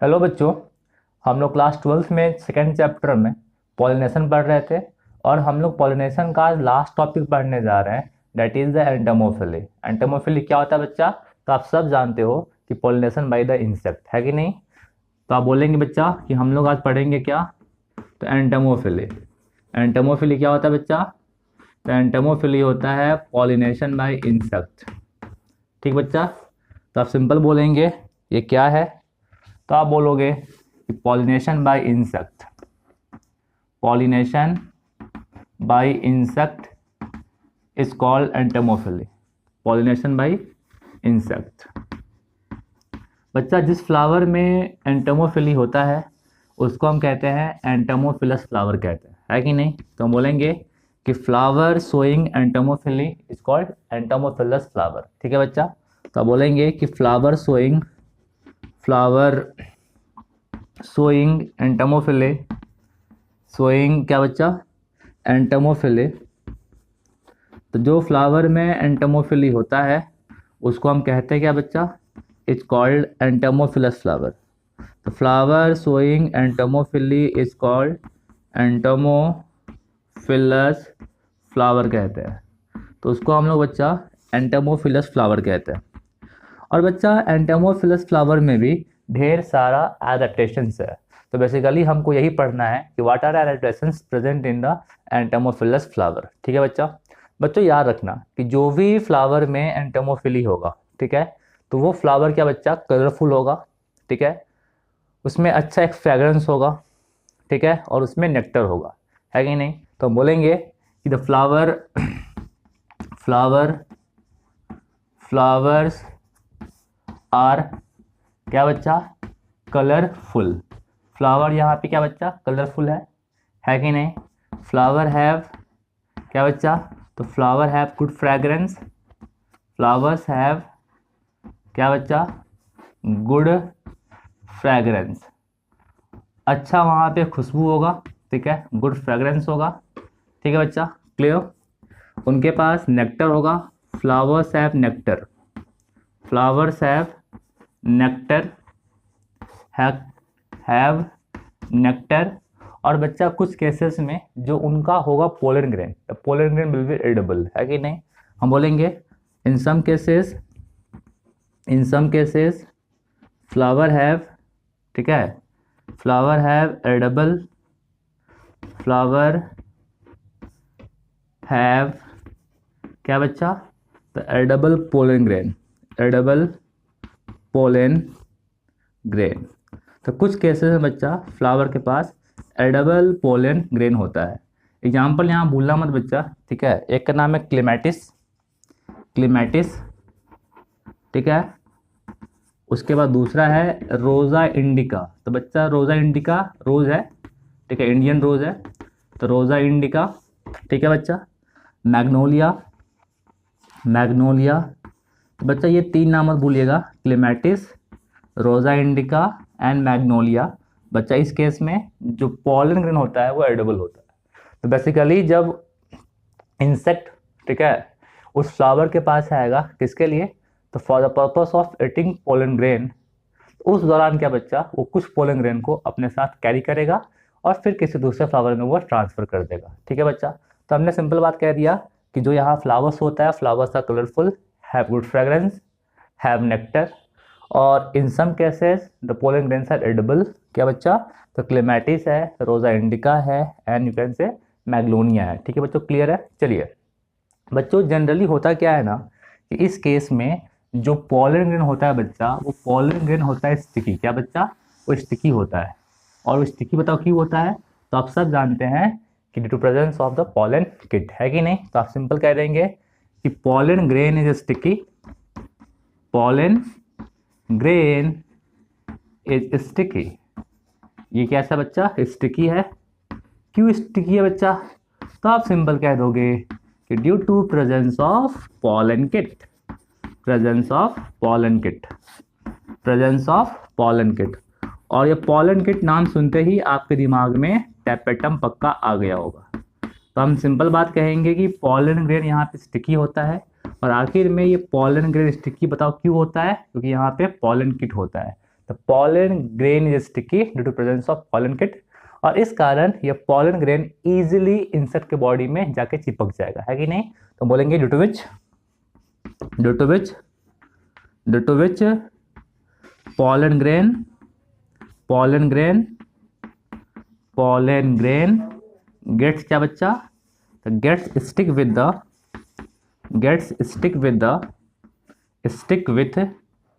Hello बच्चों। हम लोग क्लास 12th में सेकेंड चैप्टर में पॉलिनेशन पढ़ रहे थे और हम लोग पॉलिनेशन का लास्ट टॉपिक पढ़ने जा रहे हैं, that is the entomophily. Entomophily क्या होता है बच्चा? तो आप सब जानते हो कि पॉलिनेशन बाय द इंसेक्ट है कि नहीं। तो आप बोलेंगे बच्चा कि हम लोग आज पढ़ेंगे क्या? तो एंटोमोफिली। एंटोमोफिली क्या होता है बच्चा? तो एंटोमोफिली होता है पॉलिनेशन बाय इंसेक्ट। ठीक बच्चा? तो आप सिंपल बोलेंगे ये क्या है, तो आप बोलोगे कि pollination by insect. Pollination by insect is called entomophily. Pollination by insect. बच्चा, जिस फ्लावर में एंटोमोफिली होता है उसको हम कहते हैं एंटोमोफिलस फ्लावर कहते हैं, है कि नहीं। तो हम बोलेंगे कि flower showing entomophily is called entomophilous flower. ठीक है बच्चा? तो आप बोलेंगे कि फ्लावर शोइंग एंटोमोफिले। शोइंग क्या बच्चा? एंटोमोफिले। तो जो फ्लावर में एंटोमोफिली होता है उसको हम कहते हैं क्या बच्चा? It's called entomophilous flower. तो flower showing entomophily is called entomophilous flower कहते हैं। तो उसको हम लोग बच्चा एंटोमोफिलस फ्लावर कहते हैं। और बच्चा एंटोमोफिलस फ्लावर में भी ढेर सारा एडेप्टेशंस है। तो बेसिकली हमको यही पढ़ना है कि what are adaptations present in the entomophilous flower. ठीक है बच्चा? बच्चों याद रखना कि जो भी फ्लावर में एंटोमोफिली होगा, ठीक है, तो वो फ्लावर क्या बच्चा? कलरफुल होगा। ठीक है, उसमें अच्छा एक फ्रेग्रेंस होगा। ठीक है, और उसमें नेक्टर होगा, है कि नहीं। तो हम बोलेंगे कि द फ्लावर्स आर क्या बच्चा? कलरफुल। फ्लावर यहाँ पे क्या बच्चा? कलरफुल है कि नहीं। फ्लावर हैव क्या बच्चा? तो flower have good fragrance. Flowers have क्या बच्चा? Good fragrance. अच्छा वहाँ पे खुशबू होगा। ठीक है, गुड फ्रेग्रेंस होगा। ठीक है बच्चा? क्लियर? उनके पास नेक्टर होगा। Flowers have nectar. Flowers nectar have nectar. और बच्चा कुछ केसेस में जो उनका होगा pollen grain, pollen grain will be edible, है कि नहीं। हम बोलेंगे इन सम केसेस फ्लावर हैव, ठीक है, flower have edible, flower have क्या बच्चा? तो edible pollen grain, edible pollen grain. तो कुछ केसेस में बच्चा फ्लावर के पास एडिबल पोलन ग्रेन होता है। एग्जाम्पल यहाँ भूलना मत बच्चा। ठीक है, एक का नाम है क्लेमेटिस। ठीक है, उसके बाद दूसरा है रोजा इंडिका। तो बच्चा रोजा इंडिका रोज है, ठीक है, इंडियन रोज है, तो रोजा इंडिका। ठीक है बच्चा? मैग्नोलिया। तो बच्चा ये तीन नाम मत भूलिएगा, clematis, Rosa indica and Magnolia. बच्चा इस केस में जो पॉलन ग्रेन होता है वो एडिबल होता है। तो बेसिकली जब इंसेक्ट, ठीक है, उस फ्लावर के पास आएगा किसके लिए? तो for the purpose of eating pollen grain, उस दौरान क्या बच्चा? वो कुछ पोलन ग्रेन को अपने साथ कैरी करेगा और फिर किसी दूसरे फ्लावर में वो ट्रांसफर कर देगा। ठीक है बच्चा? तो हमने सिंपल बात कह दिया कि जो यहाँ फ्लावर्स होता है, flowers are colourful, have good fragrance, have nectar, और in some cases the pollen grains are edible. क्या बच्चा? तो क्लेमेटिस है, रोजा इंडिका है and you can say magnolia है। ठीक है बच्चों? क्लियर है? चलिए बच्चों, जनरली होता क्या है ना कि इस केस में जो पोलन ग्रेन होता है बच्चा, वो पोलन ग्रेन होता है स्टिकी। क्या बच्चा? वो स्टिकी होता है। और वो स्टिकी बताओ क्यों होता है? तो आप सब जानते हैं कि due to presence of the pollen kit, है कि नहीं। तो आप सिंपल कह देंगे कि pollen grain is sticky, pollen grain is sticky. ये कैसा बच्चा? स्टिकी है। क्यों स्टिकी है बच्चा? तो आप सिंपल कह दोगे कि due to presence of pollen kit, presence of pollen kit. और ये पोलन किट नाम सुनते ही आपके दिमाग में टैपेटम पक्का आ गया होगा। तो हम सिंपल बात कहेंगे कि पोलन ग्रेन यहाँ पे स्टिकी होता है। और आखिर में ये पोलन ग्रेन स्टिकी बताओ क्यों होता है? क्योंकि यहाँ पे पोलन किट होता है। The pollen grain is sticky due to presence of pollen kit, और इस कारण ये पॉलन ग्रेन इजीली इंसेक्ट के बॉडी में जाके चिपक जाएगा, है कि नहीं। तो बोलेंगे due to which pollen grain gets क्या बच्चा, तो gets stick with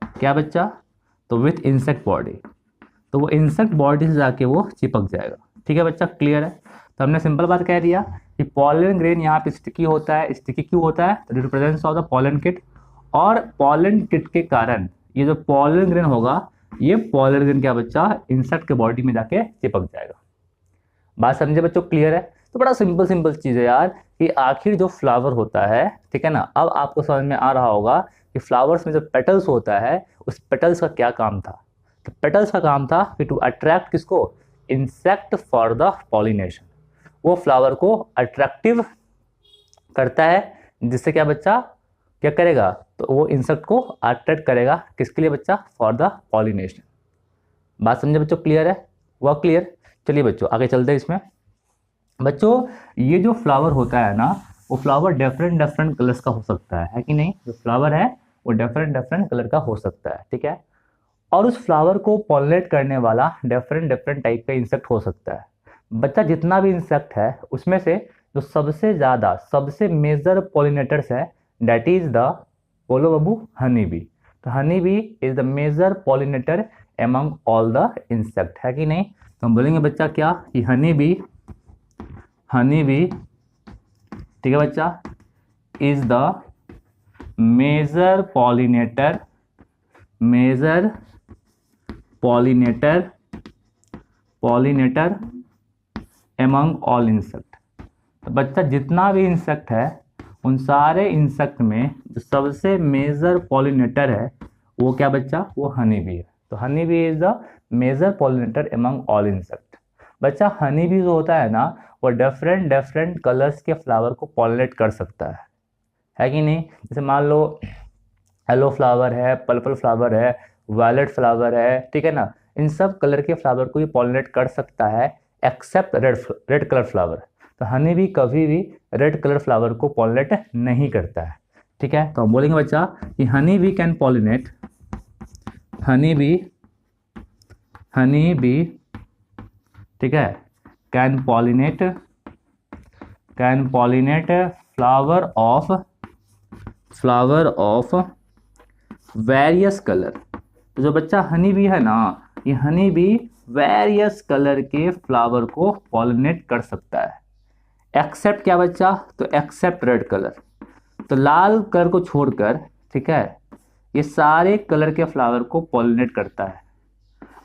क्या बच्चा, तो विथ इंसेक्ट बॉडी, तो वो इंसेक्ट बॉडी से जाके वो चिपक जाएगा। ठीक है बच्चा, क्लियर है। तो हमने सिंपल बात कह दिया कि पॉलन ग्रेन यहाँ पे स्टिकी होता है। स्टिकी क्यों होता है, तो due to presence of the pollen kit, और पॉलन किट के कारण ये जो पॉलन ग्रेन होगा, ये पॉलन ग्रेन क्या बच्चा, इंसेक्ट के बॉडी में जाके चिपक जाएगा। बात समझे बच्चों, क्लियर है। तो बड़ा सिंपल चीज़ है यार कि आखिर जो फ्लावर होता है, ठीक है ना, अब आपको समझ में आ रहा होगा कि फ्लावर्स में जो पेटल्स होता है उस पेटल्स का क्या काम था। तो पेटल्स का काम था कि टू अट्रैक्ट किसको, इंसेक्ट फॉर द पॉलिनेशन। वो फ्लावर को अट्रैक्टिव करता है, जिससे क्या बच्चा क्या करेगा, तो वो इंसेक्ट को अट्रैक्ट करेगा किसके लिए बच्चा, फॉर द पॉलिनेशन। बात समझे बच्चों, क्लियर है, वह क्लियर। चलिए बच्चों आगे चलते हैं इसमें। बच्चों ये जो फ्लावर होता है ना, वो फ्लावर डिफरेंट कलर्स का हो सकता है कि नहीं। जो फ्लावर है वो डिफरेंट कलर का हो सकता है, ठीक है। और उस फ्लावर को पॉलिनेट करने वाला डिफरेंट टाइप का इंसेक्ट हो सकता है। बच्चा जितना भी इंसेक्ट है उसमें से जो सबसे मेजर पॉलिनेटर्स है, दैट इज द, बोलो बाबू, हनी बी। तो honey bee is the major pollinator among all the insect, है कि नहीं। तो हम बोलेंगे बच्चा क्या, कि हनी बी, ठीक है बच्चा, is the major pollinator among all insect. तो बच्चा जितना भी इंसेक्ट है उन सारे इंसेक्ट में जो सबसे मेजर पॉलिनेटर है वो क्या बच्चा, वो हनी बी है। तो honey bee is the major pollinator among all insect. बच्चा हनी बी जो होता है ना, वो डिफरेंट कलर्स के फ्लावर को पॉलिनेट कर सकता है कि नहीं। जैसे मान लो येलो फ्लावर है, पर्पल फ्लावर है, वायलेट फ्लावर है, ठीक है ना, इन सब कलर के फ्लावर को ये पॉलिनेट कर सकता है एक्सेप्ट रेड कलर फ्लावर। तो हनी भी कभी भी रेड कलर फ्लावर को पॉलिनेट नहीं करता है, ठीक है। तो हम बोलेंगे बच्चा कि honey bee can pollinate, honey bee ठीक है, can pollinate flower of various colour. तो जो बच्चा हनी बी है ना, ये हनी बी वेरियस कलर के फ्लावर को पॉलिनेट कर सकता है, एक्सेप्ट क्या बच्चा, तो एक्सेप्ट रेड कलर। तो लाल कलर को छोड़कर, ठीक है, ये सारे कलर के फ्लावर को पॉलिनेट करता है।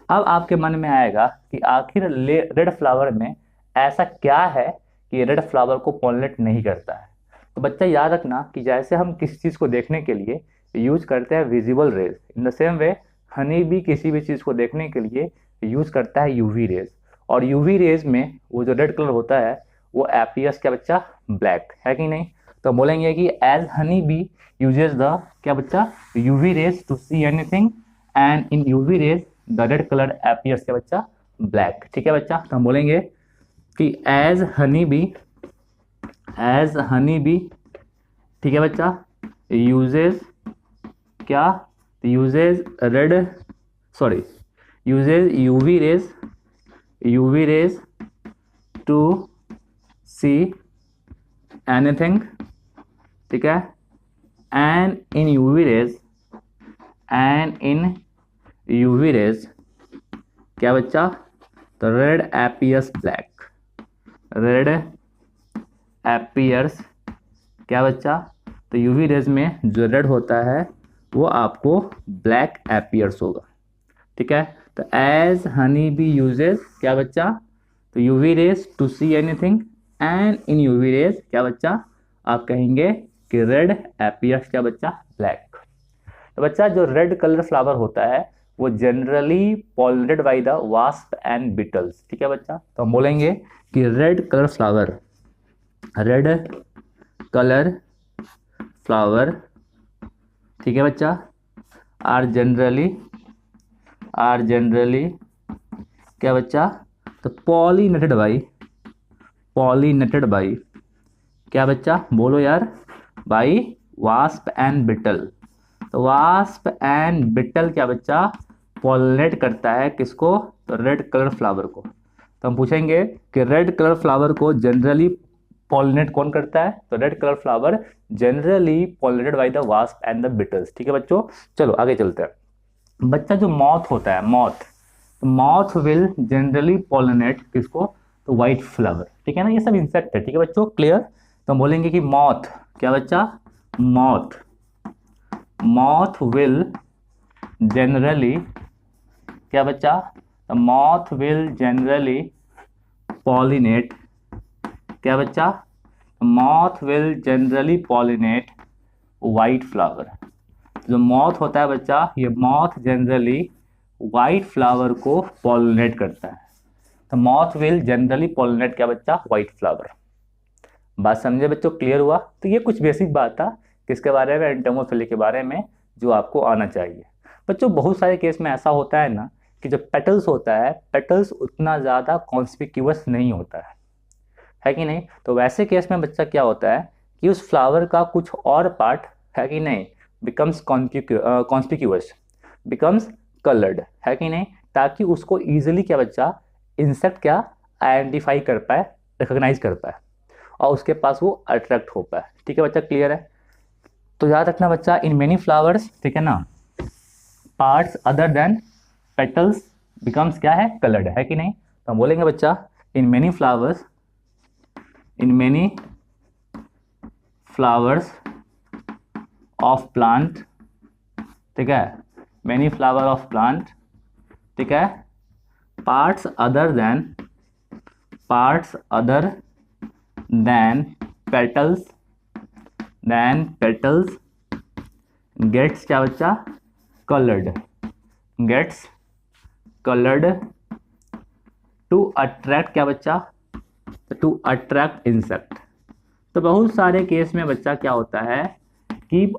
अब आपके मन में आएगा कि आखिर रेड फ्लावर में ऐसा क्या है कि रेड फ्लावर को पॉलिनेट नहीं करता है। तो बच्चा याद रखना कि जैसे हम किसी चीज़ को देखने के लिए यूज करते हैं visible raise, in the same way Honey भी किसी भी चीज़ को देखने के लिए यूज करता है यूवी रेज। और यूवी रेज में वो जो रेड कलर होता है वो एपियर्स क्या बच्चा, ब्लैक, है कि नहीं। तो बोलेंगे कि as honey bee uses the क्या बच्चा, UV rays to see anything, and in UV rays the red colour appears क्या बच्चा, ब्लैक, ठीक है बच्चा। तो हम बोलेंगे कि एज हनी बी, ठीक है बच्चा, यूजेज क्या, uses UV rays to see anything, ठीक है, एंड इन यूवी रेज क्या बच्चा, तो red appears black, red appears क्या बच्चा, तो यूवी रेज में जो रेड होता है वो आपको ब्लैक एपियर्स होगा, ठीक है। तो एज हनी बी यूजेस क्या बच्चा, तो UV rays to see anything, and in UV rays क्या बच्चा, आप कहेंगे कि रेड एपियर्स क्या बच्चा, ब्लैक। तो बच्चा जो रेड कलर फ्लावर होता है वो generally pollinated by the wasp and beetles, ठीक है बच्चा। तो हम बोलेंगे कि रेड कलर फ्लावर, ठीक है बच्चा, आर आर जनरली क्या बच्चा, तो पॉलिनेटेड बाई क्या बच्चा, बोलो यार, बाई वास्प एंड बिटल। तो वास्प एंड बिटल क्या बच्चा, पॉलिनेट करता है किसको, तो रेड कलर फ्लावर को। तो हम पूछेंगे कि रेड कलर फ्लावर को जनरली पॉलिनेट कौन करता है, तो red colour flower generally pollinated by the wasp and the Beatles. ठीक है बच्चों, चलो आगे चलते हैं। बच्चा जो मॉथ होता है, मॉथ विल जनरली पॉलिनेट किसको, तो व्हाइट फ्लावर। ठीक है ना, ये सब इंसेक्ट है। ठीक है बच्चों, क्लियर। तो हम बोलेंगे कि मॉथ क्या बच्चा, मॉथ विल जनरली क्या बच्चा, मॉथ विल जनरली पॉलिनेट क्या बच्चा, moth will generally pollinate white flower. जो मॉथ होता है बच्चा, ये मॉथ जनरली वाइट फ्लावर को पॉलिनेट करता है। तो मॉथ विल जनरली पॉलिनेट क्या बच्चा, वाइट फ्लावर। बात समझे बच्चों, क्लियर हुआ। तो ये कुछ बेसिक बात था किसके बारे में, एंटोमोफिली के बारे में, जो आपको आना चाहिए। बच्चों बहुत सारे केस में ऐसा होता है ना कि जो पेटल्स होता है, पेटल्स उतना ज़्यादा कॉन्स्पिक्यूअस नहीं होता है कि नहीं। तो वैसे केस में बच्चा क्या होता है कि उस फ्लावर का कुछ और पार्ट है कि नहीं, बिकम्स कॉन्स्पिक्यूअस, बिकम्स कलर्ड, है कि नहीं, ताकि उसको ईजिली क्या बच्चा, इंसेक्ट क्या आइडेंटिफाई कर पाए, रिकॉग्नाइज कर पाए और उसके पास वो अट्रैक्ट हो पाए। ठीक है बच्चा, क्लियर है। तो याद रखना बच्चा, इन मेनी फ्लावर्स, ठीक है ना, parts other than petals becomes क्या है, कलर्ड, है कि नहीं। तो हम बोलेंगे बच्चा, in many flowers of plant, ठीक है, मेनी फ्लावर ऑफ प्लांट, ठीक है, parts other than petals gets क्या बच्चा, कलर्ड टू अट्रैक्ट क्या बच्चा, टू अट्रैक्ट इंसेक्ट। तो बहुत सारे केस में बच्चा क्या होता है कि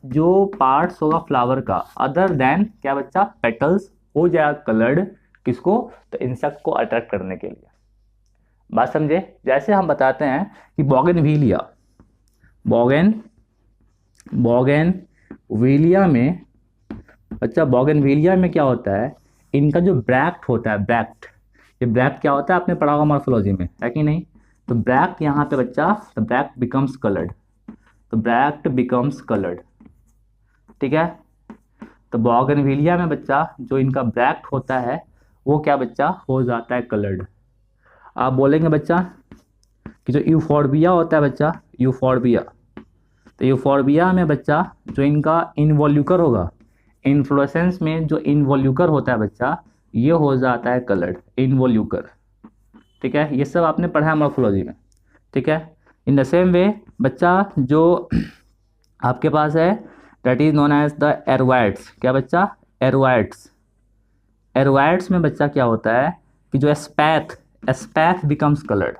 जो पार्ट्स होगा फ्लावर का अदर देन क्या बच्चा, पेटल्स, हो जाएगा कलर्ड किसको, तो इंसेक्ट को अट्रैक्ट करने के लिए। बात समझे। जैसे हम बताते हैं कि बोगेनविलिया में बच्चा, बोगेनविलिया में क्या होता है, इनका जो ब्रैक्ट होता है, ये ब्रैक्ट क्या होता है, आपने पढ़ा होगा मॉर्फोलॉजी में, है कि नहीं। तो ब्रैक्ट यहाँ पे बच्चा, तो ब्रैक्ट बिकम्स कलर्ड, ठीक है। तो बोगेनविलिया में बच्चा जो इनका ब्रैक्ट होता है वो क्या बच्चा, हो जाता है कलर्ड। आप बोलेंगे बच्चा कि जो यूफोर्बिया होता है बच्चा, तो यूफोर्बिया में बच्चा जो इनका इनवॉल्यूकर होगा, इन्फ्लोरेसेंस में जो इनवॉल्यूकर होता है बच्चा, ये हो जाता है कलर्ड, इनवॉल्यूकर, ठीक है। ये सब आपने पढ़ा है मॉर्फोलॉजी में, ठीक है। इन द सेम वे बच्चा जो आपके पास है, that is known as the एरोवाइट्स, क्या बच्चा, एरोवाइट्स में बच्चा क्या होता है कि जो एस्पैथ बिकम्स कलर्ड।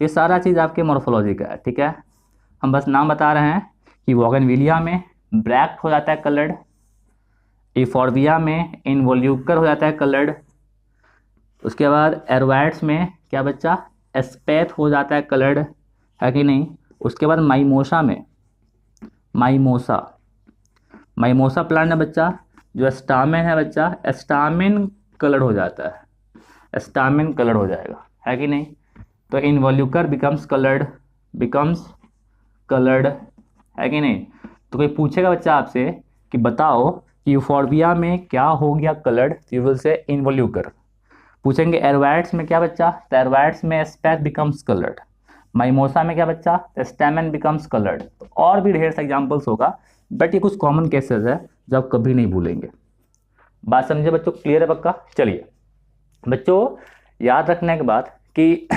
ये सारा चीज़ आपके मॉर्फोलॉजी का है, ठीक है। हम बस नाम बता रहे हैं कि बोगेनविलिया में ब्रैक्ट हो जाता है कलर्ड, यूफोर्बिया में इनवॉल्यूकर हो जाता है कलर्ड, उसके बाद एरोवाइट्स में क्या बच्चा, एस्पैथ हो जाता है कलर्ड, है कि नहीं। उसके बाद माइमोसा प्लांट है बच्चा, जो स्टामेन है बच्चा, स्टामेन कलर्ड हो जाता है, स्टामेन कलर्ड हो जाएगा, है कि नहीं। तो इनवॉल्यूकर बिकम्स कलर्ड, है कि नहीं। तो कोई पूछेगा बच्चा आपसे कि बताओ कि यूफोर्बिया में क्या हो गया कलर्ड, यू विल से इनवॉल्यूकर। पूछेंगे एरोवाइट्स में क्या बच्चा, तो एरोवाइट्स में एस्पैथ बिकम्स कलर्ड, माइमोसा में क्या बच्चा, स्टैमेन बिकम्स कलर्ड। तो और भी ढेर से एग्जाम्पल्स होगा, बट ये कुछ कॉमन केसेस है जो आप कभी नहीं भूलेंगे। बात समझे बच्चों, क्लियर है पक्का। चलिए बच्चों, याद रखने के बाद कि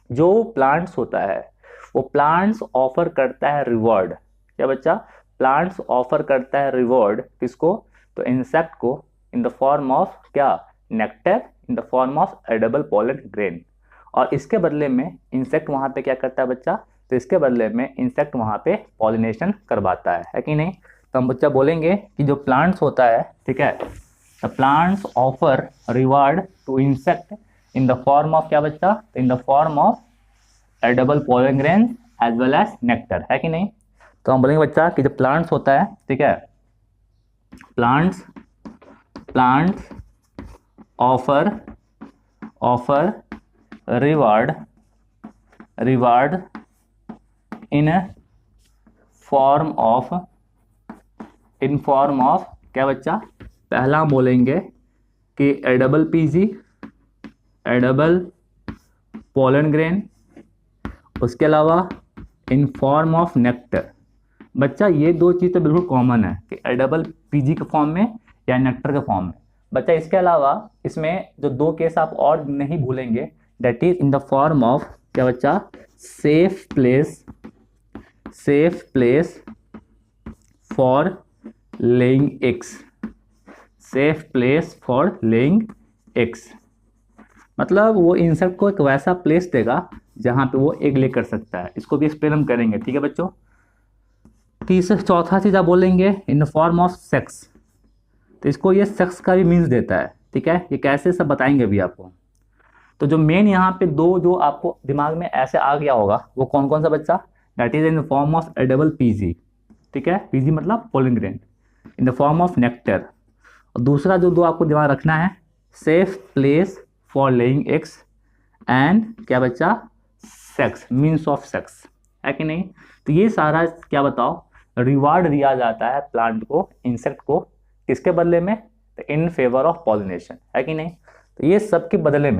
जो प्लांट्स होता है वो प्लांट्स ऑफर करता है रिवॉर्ड, क्या बच्चा, प्लांट्स ऑफर करता है रिवॉर्ड किसको, तो इंसेक्ट को, इन द फॉर्म ऑफ क्या, nectar, in the form of edible pollen grain. और इसके बदले में इंसेक्ट वहाँ पे क्या करता है बच्चा, तो इसके बदले में इंसेक्ट वहाँ पे पॉलिनेशन करवाता है कि नहीं। तो हम बच्चा बोलेंगे कि जो प्लांट्स होता है, ठीक है, the plants offer reward to insect in the form of क्या बच्चा, in the form of edible pollen grain as well as nectar, है कि नहीं। तो हम बोलेंगे बच्चा कि जो प्लांट्स होता है, ठीक है, plants offer reward in form of क्या बच्चा, पहला हम बोलेंगे कि edible PG, edible pollen grain, उसके अलावा इन फॉर्म ऑफ नेक्टर। बच्चा ये दो चीज़ तो बिल्कुल कॉमन है कि एडिबल पीजी के फॉर्म में या नेक्टर के फॉर्म में। बच्चा इसके अलावा इसमें जो दो केस आप और नहीं भूलेंगे, that is in the form of क्या बच्चा, safe place for laying eggs, safe place for laying eggs. मतलब वो इंसेक्ट को एक वैसा प्लेस देगा जहाँ पे वो एग ले कर सकता है। इसको भी एक्सप्लेन हम करेंगे, ठीक है बच्चों। चौथा चीज़ आप बोलेंगे इन द फॉर्म ऑफ सेक्स, तो इसको ये सेक्स का भी मीन्स देता है, ठीक है। ये कैसे सब बताएंगे अभी आपको। तो जो मेन यहाँ पे दो जो आपको दिमाग में ऐसे आ गया होगा वो कौन कौन सा बच्चा, that is in the form of edible PG, ठीक है, पीजी मतलब pollen grain, in the form of nectar. और दूसरा जो दो आपको दिमाग रखना है, safe place for laying eggs and क्या बच्चा, सेक्स, मीन्स ऑफ सेक्स, है कि नहीं। तो ये सारा क्या बताओ, रिवार्ड दिया जाता है प्लांट को, इंसेक्ट को, किसके बदले में, इन फेवर ऑफ पॉलिनेशन, है कि नहीं। तो ये सब के बदले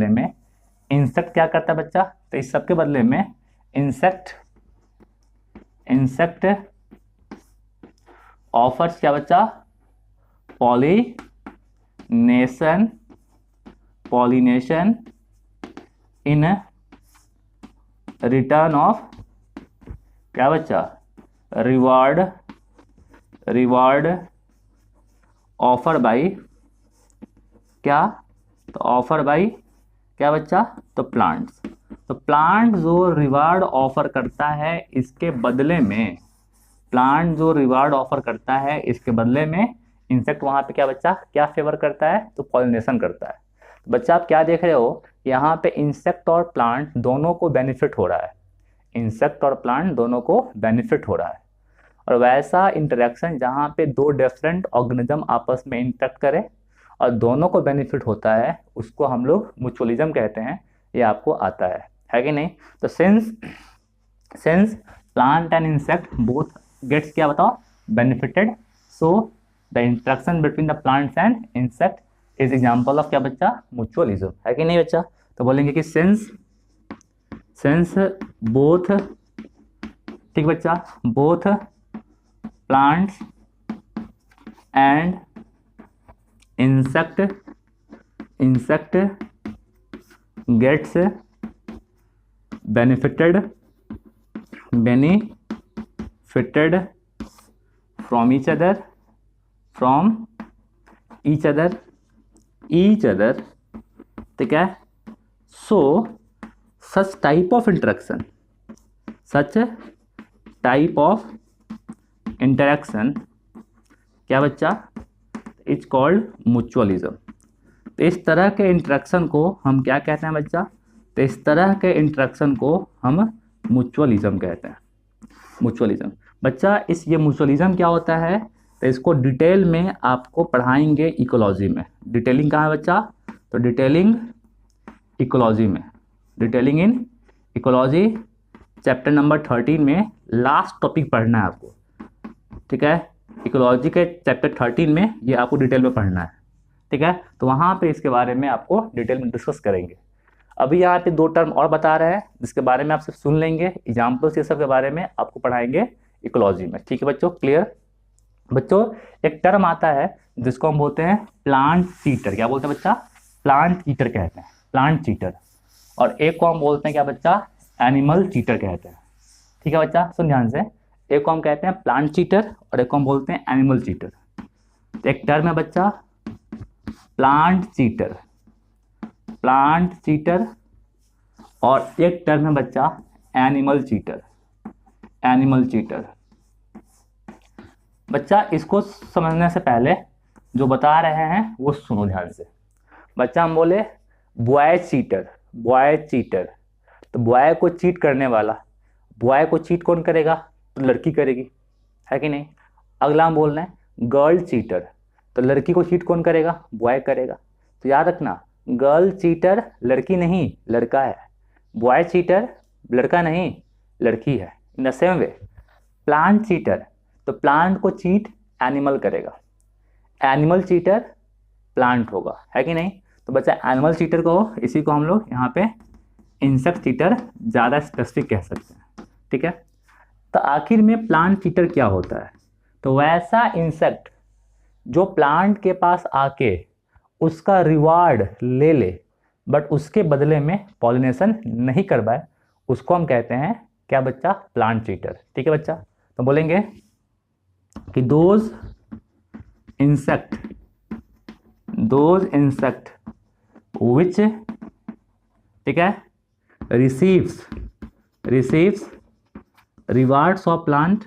में इंसेक्ट क्या करता है बच्चा, तो इस सब के बदले में इंसेक्ट ऑफर्स क्या बच्चा, पॉलिनेशन इन रिटर्न ऑफ क्या बच्चा, रिवार्ड ऑफर बाई क्या, तो ऑफर बाई क्या बच्चा, तो प्लांट्स। तो प्लांट जो रिवार्ड ऑफर करता है इसके बदले में, इंसेक्ट वहां पे क्या बच्चा, क्या फेवर करता है, तो पॉलिनेशन करता है। तो बच्चा आप क्या देख रहे हो, यहाँ पे इंसेक्ट और प्लांट दोनों को बेनिफिट हो रहा है, और वैसा इंटरेक्शन जहाँ पे दो डिफरेंट ऑर्गेनिज्म आपस में इंटरेक्ट करे और दोनों को बेनिफिट होता है, उसको हम लोग म्यूचुअलिज्म कहते हैं। ये आपको आता है कि नहीं। तो since plant and insect both gets क्या बताओ, benefited, so the interaction between the plants and insect is example of क्या बच्चा, म्यूचुअलिज्म, है कि नहीं बच्चा। तो बोलेंगे कि सिंस बोथ, ठीक बच्चा, both plants and insect gets benefited from each other, ठीक है। so such type of interaction क्या बच्चा, इज कॉल्ड म्यूचुअलिज्म। तो इस तरह के इंटरेक्शन को हम क्या कहते हैं बच्चा, तो इस तरह के इंटरेक्शन को हम म्यूचुअलिज्म कहते हैं, म्यूचुअलिज्म। बच्चा ये म्यूचुअलिज्म क्या होता है, तो इसको डिटेल में आपको पढ़ाएंगे इकोलॉजी में। डिटेलिंग कहाँ है बच्चा, तो detailing in ecology chapter number 13 में लास्ट टॉपिक पढ़ना है आपको, ठीक है। इकोलॉजी के चैप्टर 13 में ये आपको डिटेल में पढ़ना है, ठीक है। तो वहाँ पे इसके बारे में आपको डिटेल में डिस्कस करेंगे। अभी यहाँ पे दो टर्म और बता रहे हैं जिसके बारे में आप सब सुन लेंगे, एग्जाम्पल्स ये सब के बारे में आपको पढ़ाएंगे इकोलॉजी में, ठीक है बच्चों, क्लियर। बच्चों एक टर्म आता है जिसको हम बोलते हैं प्लांट चीटर। क्या बोलते हैं बच्चा, प्लांट चीटर कहते हैं, प्लांट चीटर। और एक को हम बोलते हैं क्या बच्चा, एनिमल चीटर कहते हैं, ठीक है बच्चा, सुन ध्यान से। एक को हम कहते हैं प्लांट चीटर और एक को हम बोलते हैं एनिमल चीटर। तो एक टर्म है बच्चा प्लांट चीटर और एक टर्म है बच्चा एनिमल चीटर। बच्चा इसको समझने से पहले जो बता रहे हैं वो सुनो ध्यान से। बच्चा हम बोले बॉय चीटर, बॉय चीटर, तो बॉय को चीट करने वाला, बॉय को चीट कौन करेगा? तो लड़की करेगी, है कि नहीं। अगला हम बोल रहे हैं गर्ल चीटर, तो लड़की को चीट कौन करेगा? बॉय करेगा। तो याद रखना, गर्ल चीटर लड़की नहीं लड़का है, बॉय चीटर लड़का नहीं लड़की है। In the same way plant cheater, तो प्लांट को चीट एनिमल करेगा, एनिमल चीटर प्लांट होगा, है कि नहीं। तो बच्चा एनिमल चीटर को, इसी को हम लोग यहाँ पे इंसेक्ट चीटर ज़्यादा स्पेसिफिक कह सकते हैं, ठीक है। तो आखिर में प्लांट चीटर क्या होता है? तो वैसा इंसेक्ट जो प्लांट के पास आके उसका रिवार्ड ले ले बट उसके बदले में पॉलिनेशन नहीं करवाए, उसको हम कहते हैं क्या बच्चा? प्लांट चीटर, ठीक है बच्चा। तो बोलेंगे कि दोज इंसेक्ट which, ठीक है, receives rewards of plant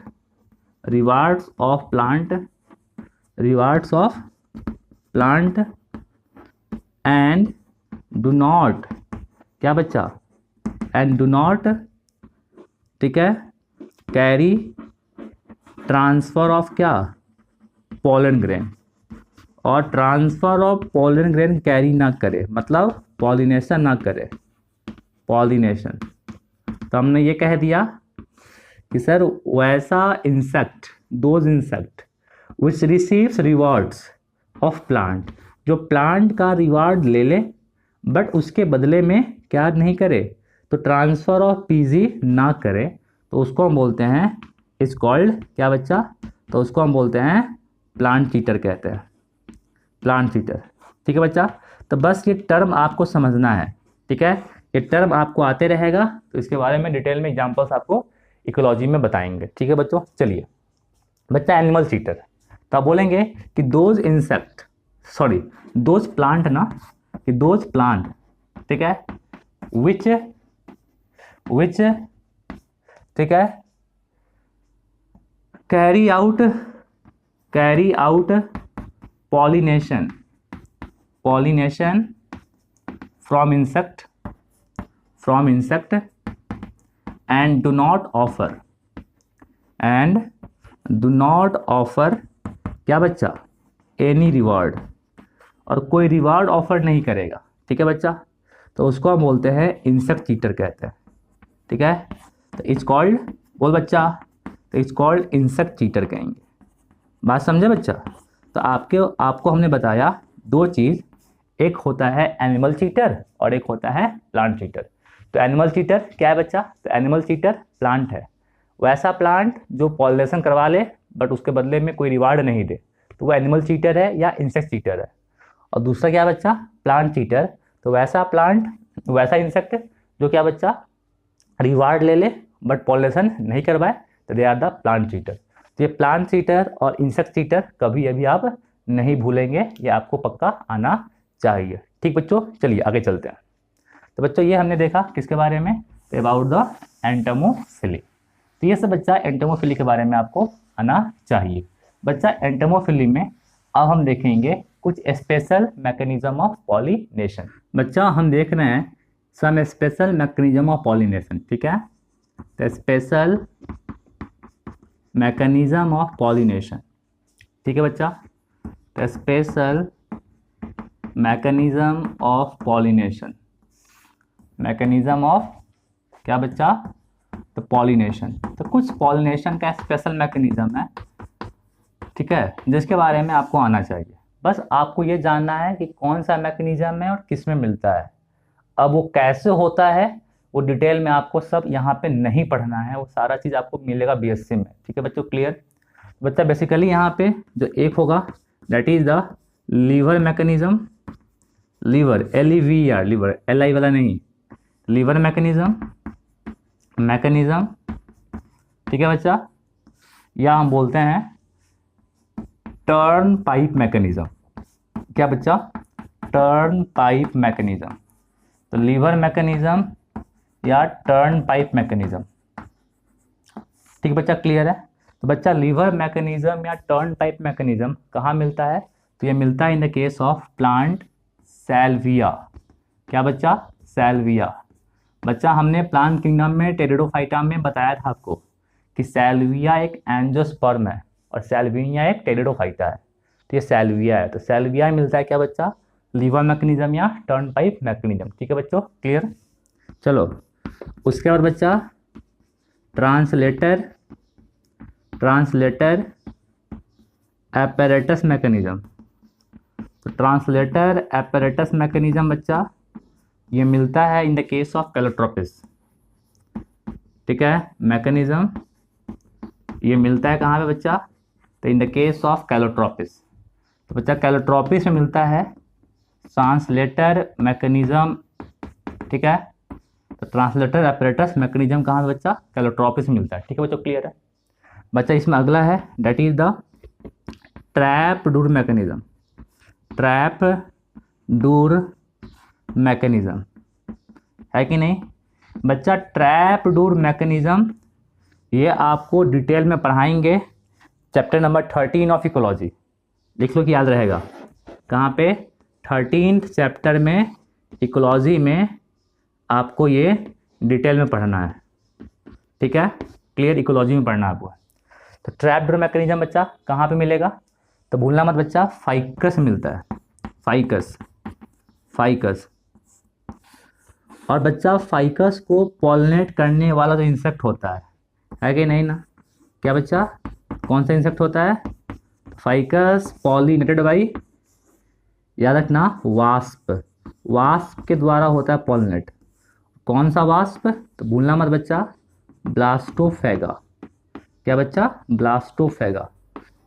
and do not, क्या बच्चा? and do not, ठीक है, कैरी ट्रांसफर ऑफ क्या? पॉलन ग्रेन, और transfer of pollen grain carry ना करे, मतलब पॉलिनेशन ना करे, पॉलिनेशन। तो हमने ये कह दिया कि सर वैसा insect, those insect which receives rewards of plant, जो प्लांट का रिवार्ड ले ले बट उसके बदले में क्या नहीं करे? तो ट्रांसफर ऑफ पीजी ना करे, तो उसको हम बोलते हैं इज कॉल्ड क्या बच्चा? तो उसको हम बोलते हैं प्लांट चीटर कहते हैं, प्लांट चीटर, ठीक है बच्चा। तो बस ये टर्म आपको समझना है, ठीक है, ये टर्म आपको आते रहेगा, तो इसके बारे में डिटेल में एग्जांपल्स आपको इकोलॉजी में बताएंगे, ठीक है बच्चों। चलिए बच्चा एनिमल चीटर, तो आप बोलेंगे कि those insect, sorry those plant ना, कि दोज प्लांट, ठीक है, विच, ठीक है, carry out pollination from insect and do not offer क्या बच्चा? any reward, और कोई रिवार्ड ऑफर नहीं करेगा, ठीक है बच्चा। तो उसको हम बोलते हैं इंसेक्ट चीटर कहते हैं, ठीक है। तो इट्स कॉल्ड, बोल बच्चा, तो इट्स कॉल्ड इंसेक्ट चीटर कहेंगे। बात समझे बच्चा? तो आपको हमने बताया दो चीज़, एक होता है एनिमल चीटर और एक होता है प्लांट चीटर। तो एनिमल चीटर क्या है बच्चा? तो एनिमल चीटर प्लांट है, वैसा प्लांट जो पॉलिनेशन करवा ले बट उसके बदले में कोई रिवार्ड नहीं दे, तो वो एनिमल चीटर है या इंसेक्ट चीटर है। और दूसरा क्या बच्चा? प्लांट चीटर, तो वैसा प्लांट, वैसा इंसेक्ट जो क्या बच्चा? रिवार्ड ले ले बट पॉलिनेशन नहीं करवाए, तो they are the plant cheater. तो ये प्लांट चीटर और इंसेक्ट चीटर कभी अभी आप नहीं भूलेंगे, ये आपको पक्का आना चाहिए, ठीक बच्चों। चलिए आगे चलते हैं। तो बच्चों ये हमने देखा किसके बारे में? About the entomophily. तो ये सब बच्चा एंटोमोफिली के बारे में आपको आना चाहिए। बच्चा एंटोमोफिली में अब हम देखेंगे कुछ स्पेशल मैकेनिज्म ऑफ पॉलिनेशन। बच्चा हम देख रहे हैं some special mechanism of pollination, ठीक है। तो स्पेशल मैकेनिज्म ऑफ पॉलिनेशन, ठीक है बच्चा। तो special mechanism of pollination, mechanism of क्या बच्चा? तो पॉलिनेशन। तो कुछ पॉलिनेशन का स्पेशल मैकेनिज्म है, ठीक है, जिसके बारे में आपको आना चाहिए। बस आपको ये जानना है कि कौन सा मैकेनिज्म है और किस में मिलता है। अब वो कैसे होता है वो डिटेल में आपको सब यहाँ पे नहीं पढ़ना है, वो सारा चीज़ आपको मिलेगा बीएससी में, ठीक है बच्चों, क्लियर। बच्चा बेसिकली यहाँ पे जो एक होगा that is the lever mechanism, lever LEVER, lever LI वाला नहीं, लीवर मैकेनिज्म, ठीक है बच्चा। या हम बोलते हैं टर्न पाइप मैकेनिज्म, क्या बच्चा? Turn pipe mechanism. तो लीवर मैकेनिज्म या टर्न पाइप मैकेनिज्म, ठीक बच्चा, क्लियर है। तो बच्चा लीवर मैकेनिज्म या टर्न पाइप मैकेनिज्म कहाँ मिलता है? तो ये मिलता है in the case of plant salvia. क्या बच्चा? सैल्विया। बच्चा हमने प्लांट किंगडम में टेरिडोफाइटा में बताया था आपको कि सैल्विया एक एंजियोस्पर्म है और सैल्विया एक टेरिडोफाइटा है। तो ये सैल्विया है, तो सैल्विया मिलता है क्या बच्चा? लीवर मैकेनिज्म या टर्न पाइप मैकेनिज्म। ठीक है बच्चों, क्लियर? चलो उसके बाद बच्चा ट्रांसलेटर एपैरेटस मैकेनिज्म। तो ट्रांसलेटर एपैरेटस मैकेनिज्म बच्चा ये मिलता है in the case of Calotropis. ठीक है, मैकेनिज्म ये मिलता है कहाँ पे बच्चा? तो in the case of Calotropis. तो बच्चा कैलोट्रोपिस में मिलता है ट्रांसलेटर मैकेनिज्म। ठीक है, तो ट्रांसलेटर एपैरेटस मैकेनिज्म कहाँ पे बच्चा? कैलोट्रोपिस में मिलता है। ठीक है बच्चों, क्लियर है? बच्चा इसमें अगला है that is the trap door mechanism. Trap door mechanism है कि नहीं बच्चा? ट्रैप डूर मैकेनिज्म ये आपको डिटेल में पढ़ाएंगे चैप्टर नंबर 13 ऑफ इकोलॉजी। लिख लो कि याद रहेगा कहाँ पे? 13th चैप्टर में इकोलॉजी में आपको ये डिटेल में पढ़ना है। ठीक है, क्लियर? इकोलॉजी में पढ़ना है आपको। तो ट्रैप डूर मैकेनिज्म बच्चा कहाँ पे मिलेगा? तो भूलना मत बच्चा, फाइकस मिलता है। फाइकस। और बच्चा फाइकस को पॉलिनेट करने वाला जो इंसेक्ट होता है कि नहीं ना? क्या बच्चा? कौन सा इंसेक्ट होता है? फाइकस पॉलिनेटेड बाई, याद रखना, वास्प के द्वारा होता है पॉलिनेट। कौन सा वास्प? तो भूलना मत बच्चा, ब्लास्टोफेगा। क्या बच्चा? ब्लास्टोफेगा।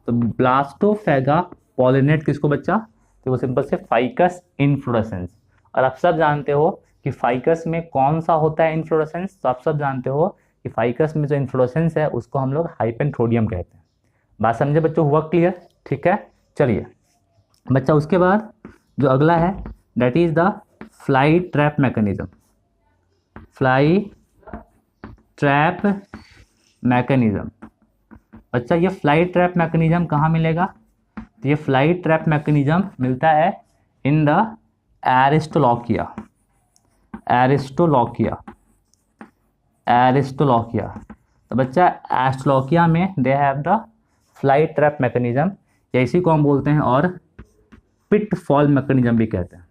तो ब्लास्टोफेगा पॉलिनेट किसको बच्चा? तो वो सिंपल से फाइकस इन्फ्लोरेसेंस। और आप सब जानते हो कि फाइकस में कौन सा होता है इन्फ्लोरेसेंस? तो आप सब जानते हो कि फाइकस में जो इन्फ्लोरेसेंस है उसको हम लोग हाइपेंथोडियम कहते हैं। बात समझे बच्चों? हुआ क्लियर? ठीक है, चलिए बच्चा उसके बाद जो अगला है that is the fly trap mechanism. Fly trap mechanism बच्चा ये फ्लाई ट्रैप मैकेनिज्म कहाँ मिलेगा? तो ये फ्लाई ट्रैप मैकेनिज्म मिलता है इन द एरिस्टोलॉकिया। तो बच्चा एस्ट्रोलॉकिया में they have the fly trap mechanism, या इसी को हम बोलते हैं और पिटफॉल मैकेनिज्म भी कहते हैं।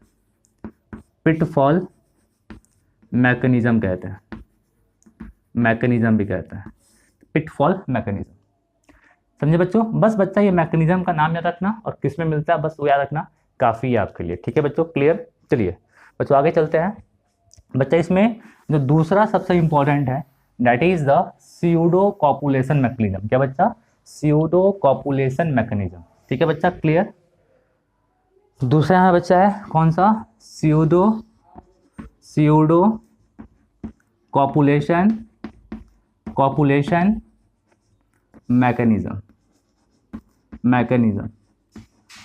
पिटफॉल मैकेनिज्म कहते हैं, पिटफॉल मैकेनिज्म। समझे बच्चों? बस बच्चा ये मैकेनिज्म का नाम याद रखना और किस में मिलता है बस वो याद रखना, काफ़ी है आपके लिए। ठीक है बच्चों, क्लियर? चलिए बच्चों आगे चलते हैं। बच्चा इसमें जो दूसरा सबसे इंपॉर्टेंट है that is the pseudo copulation mechanism. क्या बच्चा? Pseudo copulation mechanism. ठीक है बच्चा, क्लियर? दूसरा यहाँ बच्चा है कौन सा? Pseudo copulation mechanism.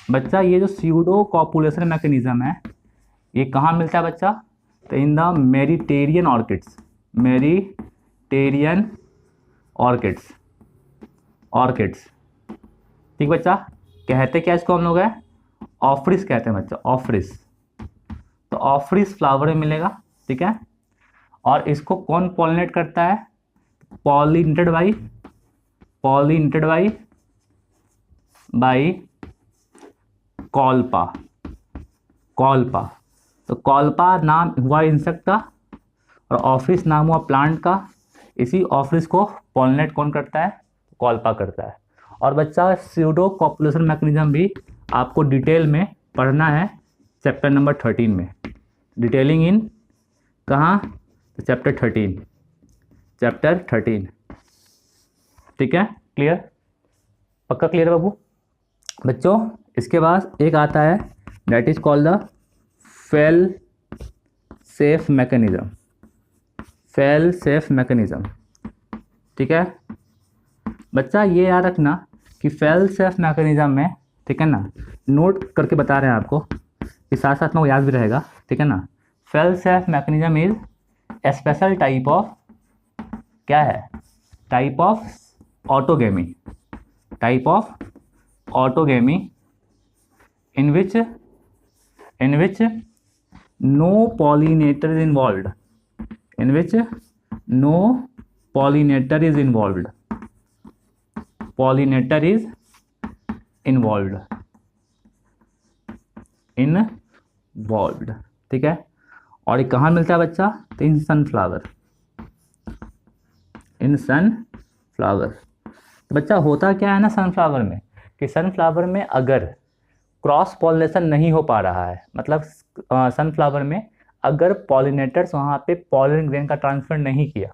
बच्चा ये जो स्यूडो कॉपुलेशन मैकेनिज्म है ये कहाँ मिलता है बच्चा? तो इन द मेडिटेरियन ऑर्किड्स। ठीक बच्चा, कहते क्या इसको हम लोग है? ऑफ्रिस कहते हैं बच्चा, ऑफ्रिस। तो ऑफ्रिस फ्लावर में मिलेगा। ठीक है, और इसको कौन पॉलिनेट करता है? पॉलिनेटेड बाई कॉल्पा। तो कॉल्पा नाम हुआ इंसेक्ट का और ऑफ्रिस नाम हुआ प्लांट का। इसी ऑफ्रिस को पॉलिनेट कौन करता है? कॉल्पा करता है। और बच्चा स्यूडो कॉपुलेशन मैकेनिज्म भी आपको डिटेल में पढ़ना है चैप्टर नंबर 13 में। डिटेलिंग इन कहाँ? तो चैप्टर 13। ठीक है, क्लियर? पक्का क्लियर है बाबू? बच्चों इसके बाद एक आता है that is called the fail safe mechanism. ठीक है बच्चा, ये याद रखना कि फेल सेफ मैकेनिज्म में, ठीक है ना, नोट करके बता रहे हैं आपको कि साथ साथ में वो याद भी रहेगा। ठीक है ना, fail safe mechanism is a special type of, क्या है? Type of autogamy in which no pollinator is involved, in which no pollinator is involved, pollinator is involved, involved, ठीक है। और ये कहाँ मिलता है बच्चा? तो इन सनफ्लावर, इन सनफ्लावर। तो बच्चा होता क्या है ना सनफ्लावर में, कि सनफ्लावर में अगर क्रॉस पॉलिनेशन नहीं हो पा रहा है, मतलब सनफ्लावर में अगर पॉलिनेटर्स वहाँ पे पॉलन ग्रेन का ट्रांसफर नहीं किया,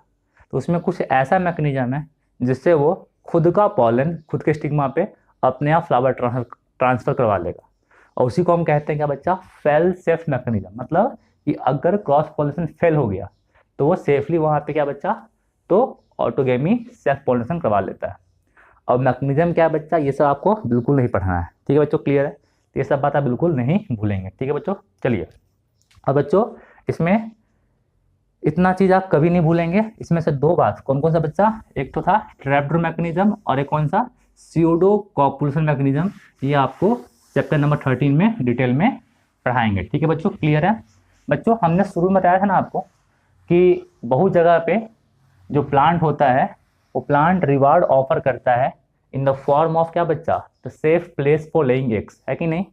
तो उसमें कुछ ऐसा मैकेनिज्म है जिससे वो खुद का पॉलन खुद के स्टिग्मा पे अपने आप फ्लावर ट्रांसफर करवा लेगा, और उसी को हम कहते हैं क्या बच्चा? Fail safe mechanism. मतलब कि अगर क्रॉस पॉलिनेशन फेल हो गया तो वो सेफली वहाँ पे क्या बच्चा? तो ऑटोगेमी सेल्फ पॉलिनेशन करवा लेता है। और मैकेनिज्म क्या है बच्चा? ये सब आपको बिल्कुल नहीं पढ़ना है, ठीक है बच्चों, क्लियर है? तो ये सब बात आप बिल्कुल नहीं भूलेंगे, ठीक है बच्चों। चलिए अब बच्चों इसमें इतना चीज़ आप कभी नहीं भूलेंगे। इसमें से दो बात कौन कौन सा बच्चा? एक तो था ट्रैपडोर मैकेनिज्म और एक कौन सा? Pseudo copulation mechanism. ये आपको चैप्टर नंबर 13 में डिटेल में पढ़ाएंगे, ठीक है बच्चों, क्लियर है? बच्चों हमने शुरू में बताया था ना आपको कि बहुत जगह पे जो प्लांट होता है वो प्लांट रिवार्ड ऑफर करता है इन द फॉर्म ऑफ क्या बच्चा? तो safe place for laying eggs, है कि नहीं?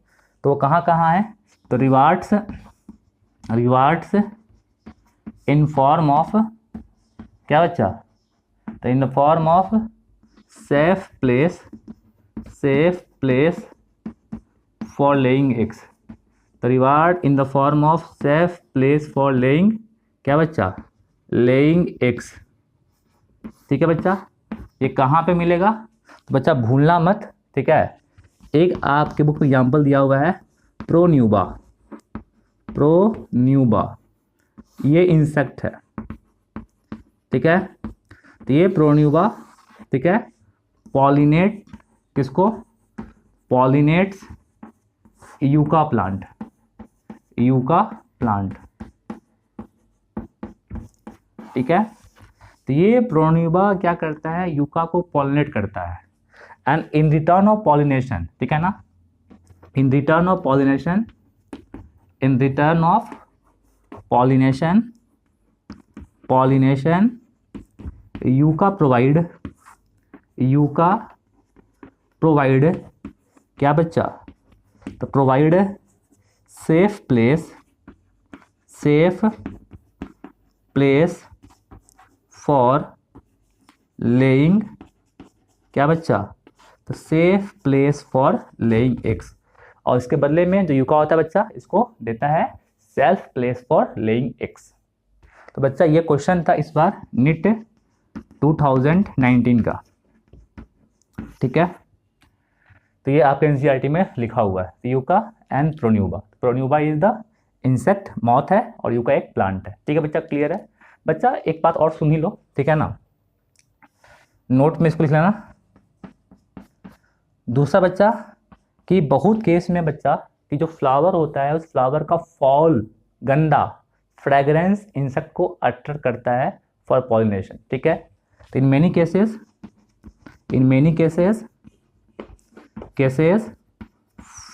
तो वो कहाँ कहाँ है? तो रिवार्ड्स इन फॉर्म ऑफ क्या बच्चा? तो in the form of safe place for laying eggs. तो reward in the form of safe place for laying क्या बच्चा? लेइंग एग्स, ठीक है बच्चा। ये कहाँ पे मिलेगा? तो बच्चा भूलना मत, ठीक है। एक आपके बुक में एग्जाम्पल दिया हुआ है प्रोन्यूबा, ये इंसेक्ट है, ठीक है। तो ये प्रोन्यूबा, ठीक है, पॉलिनेट किसको? पॉलिनेट्स यूका प्लांट, ठीक है। तो ये प्रोन्यूबा क्या करता है? यूका को पॉलिनेट करता है, and in return of pollination, ठीक है ना, in return of pollination yucca provide क्या बच्चा? तो provide safe place for laying क्या बच्चा? तो safe place for laying eggs. और इसके बदले में जो यूका होता है बच्चा, इसको देता है self place for laying eggs. तो बच्चा ये क्वेश्चन था इस बार नीट 2019 का, ठीक है। तो ये आपके एनसीईआरटी में लिखा हुआ है, yucca and pronuba. Pronuba is the insect, moth है, और यूका एक प्लांट है, ठीक है बच्चा, क्लियर है? बच्चा एक बात और सुन ही लो, ठीक है ना, नोट में इसको लिख लेना। दूसरा बच्चा कि बहुत केस में बच्चा कि जो फ्लावर होता है उस फ्लावर का फॉल, गंदा फ्रेग्रेंस इंसेक्ट को अट्रैक्ट करता है फॉर पॉलिनेशन, ठीक है। तो in many cases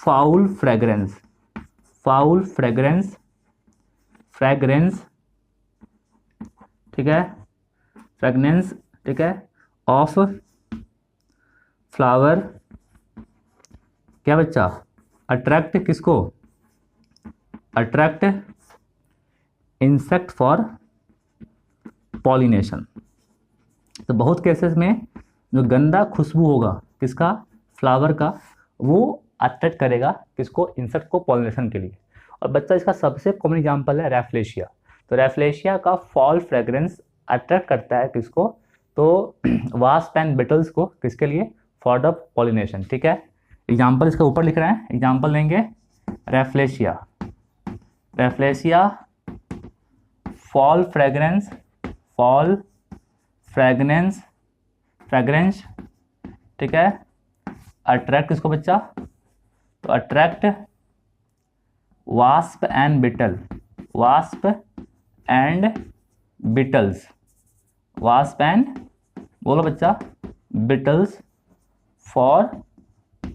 foul fragrance ठीक है, फ्रेग्रेंस, ठीक है, ऑफ फ्लावर क्या बच्चा? अट्रैक्ट किसको? Attract insect for pollination. तो बहुत केसेस में जो गंदा खुशबू होगा किसका? फ्लावर का, वो अट्रैक्ट करेगा किसको? इंसेक्ट को पॉलिनेशन के लिए। और बच्चा इसका सबसे कॉमन एग्जांपल है रैफ्लेशिया। तो रैफ्लेशिया का फॉल फ्रेग्रेंस अट्रैक्ट करता है किसको? तो वास्प एंड बिटल्स को, किसके लिए? फॉर द पॉलिनेशन, ठीक है। एग्जाम्पल इसका ऊपर लिख रहे हैं, एग्जाम्पल लेंगे रैफ्लेशिया फॉल फ्रेग्रेंस, ठीक है, अट्रैक्ट किसको बच्चा? तो अट्रैक्ट वास्प एंड बोलो बच्चा, बिटल्स फॉर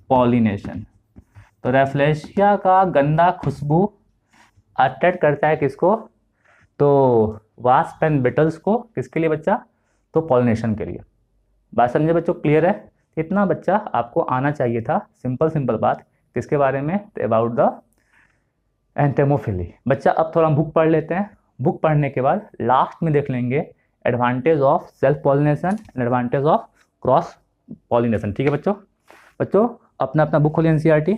पॉलिनेशन। तो रेफ्लेशिया का गंदा खुशबू अट्रैक्ट करता है किसको, तो वास्प एंड बिटल्स को, किसके लिए बच्चा, तो पॉलिनेशन के लिए। बात समझे बच्चों, क्लियर है? इतना बच्चा आपको आना चाहिए था, सिंपल सिंपल बात, किसके बारे में, अबाउट द एंटेमोफिली। बच्चा अब थोड़ा बुक पढ़ लेते हैं। बुक पढ़ने के बाद लास्ट में देख लेंगे advantage of self pollination and advantage of cross pollination. ठीक है बच्चों? बच्चों अपना अपना बुक खोलिए एनसीईआरटी,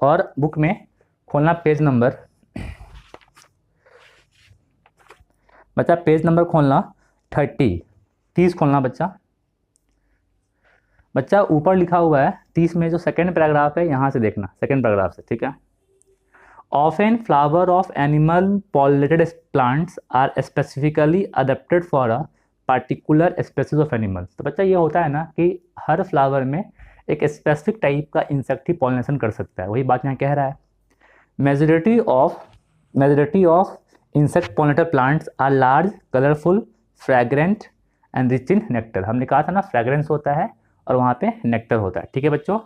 और बुक में खोलना पेज नंबर, बच्चा पेज नंबर खोलना 30 खोलना बच्चा। बच्चा ऊपर लिखा हुआ है 30 में जो सेकंड पैराग्राफ है, यहाँ से देखना सेकंड पैराग्राफ से, ठीक है। Often flower of animal pollinated plants are specifically adapted for a particular species of animals। तो बच्चा ये होता है ना कि हर फ्लावर में एक स्पेसिफिक टाइप का इंसेक्ट ही पॉलिनेशन कर सकता है, वही बात यहाँ कह रहा है। Majority of insect pollinated plants are large, colourful, fragrant and rich in nectar. हमने कहा था ना फ्रेग्रेंस होता है और वहाँ पे नेक्टर होता है, ठीक है बच्चों।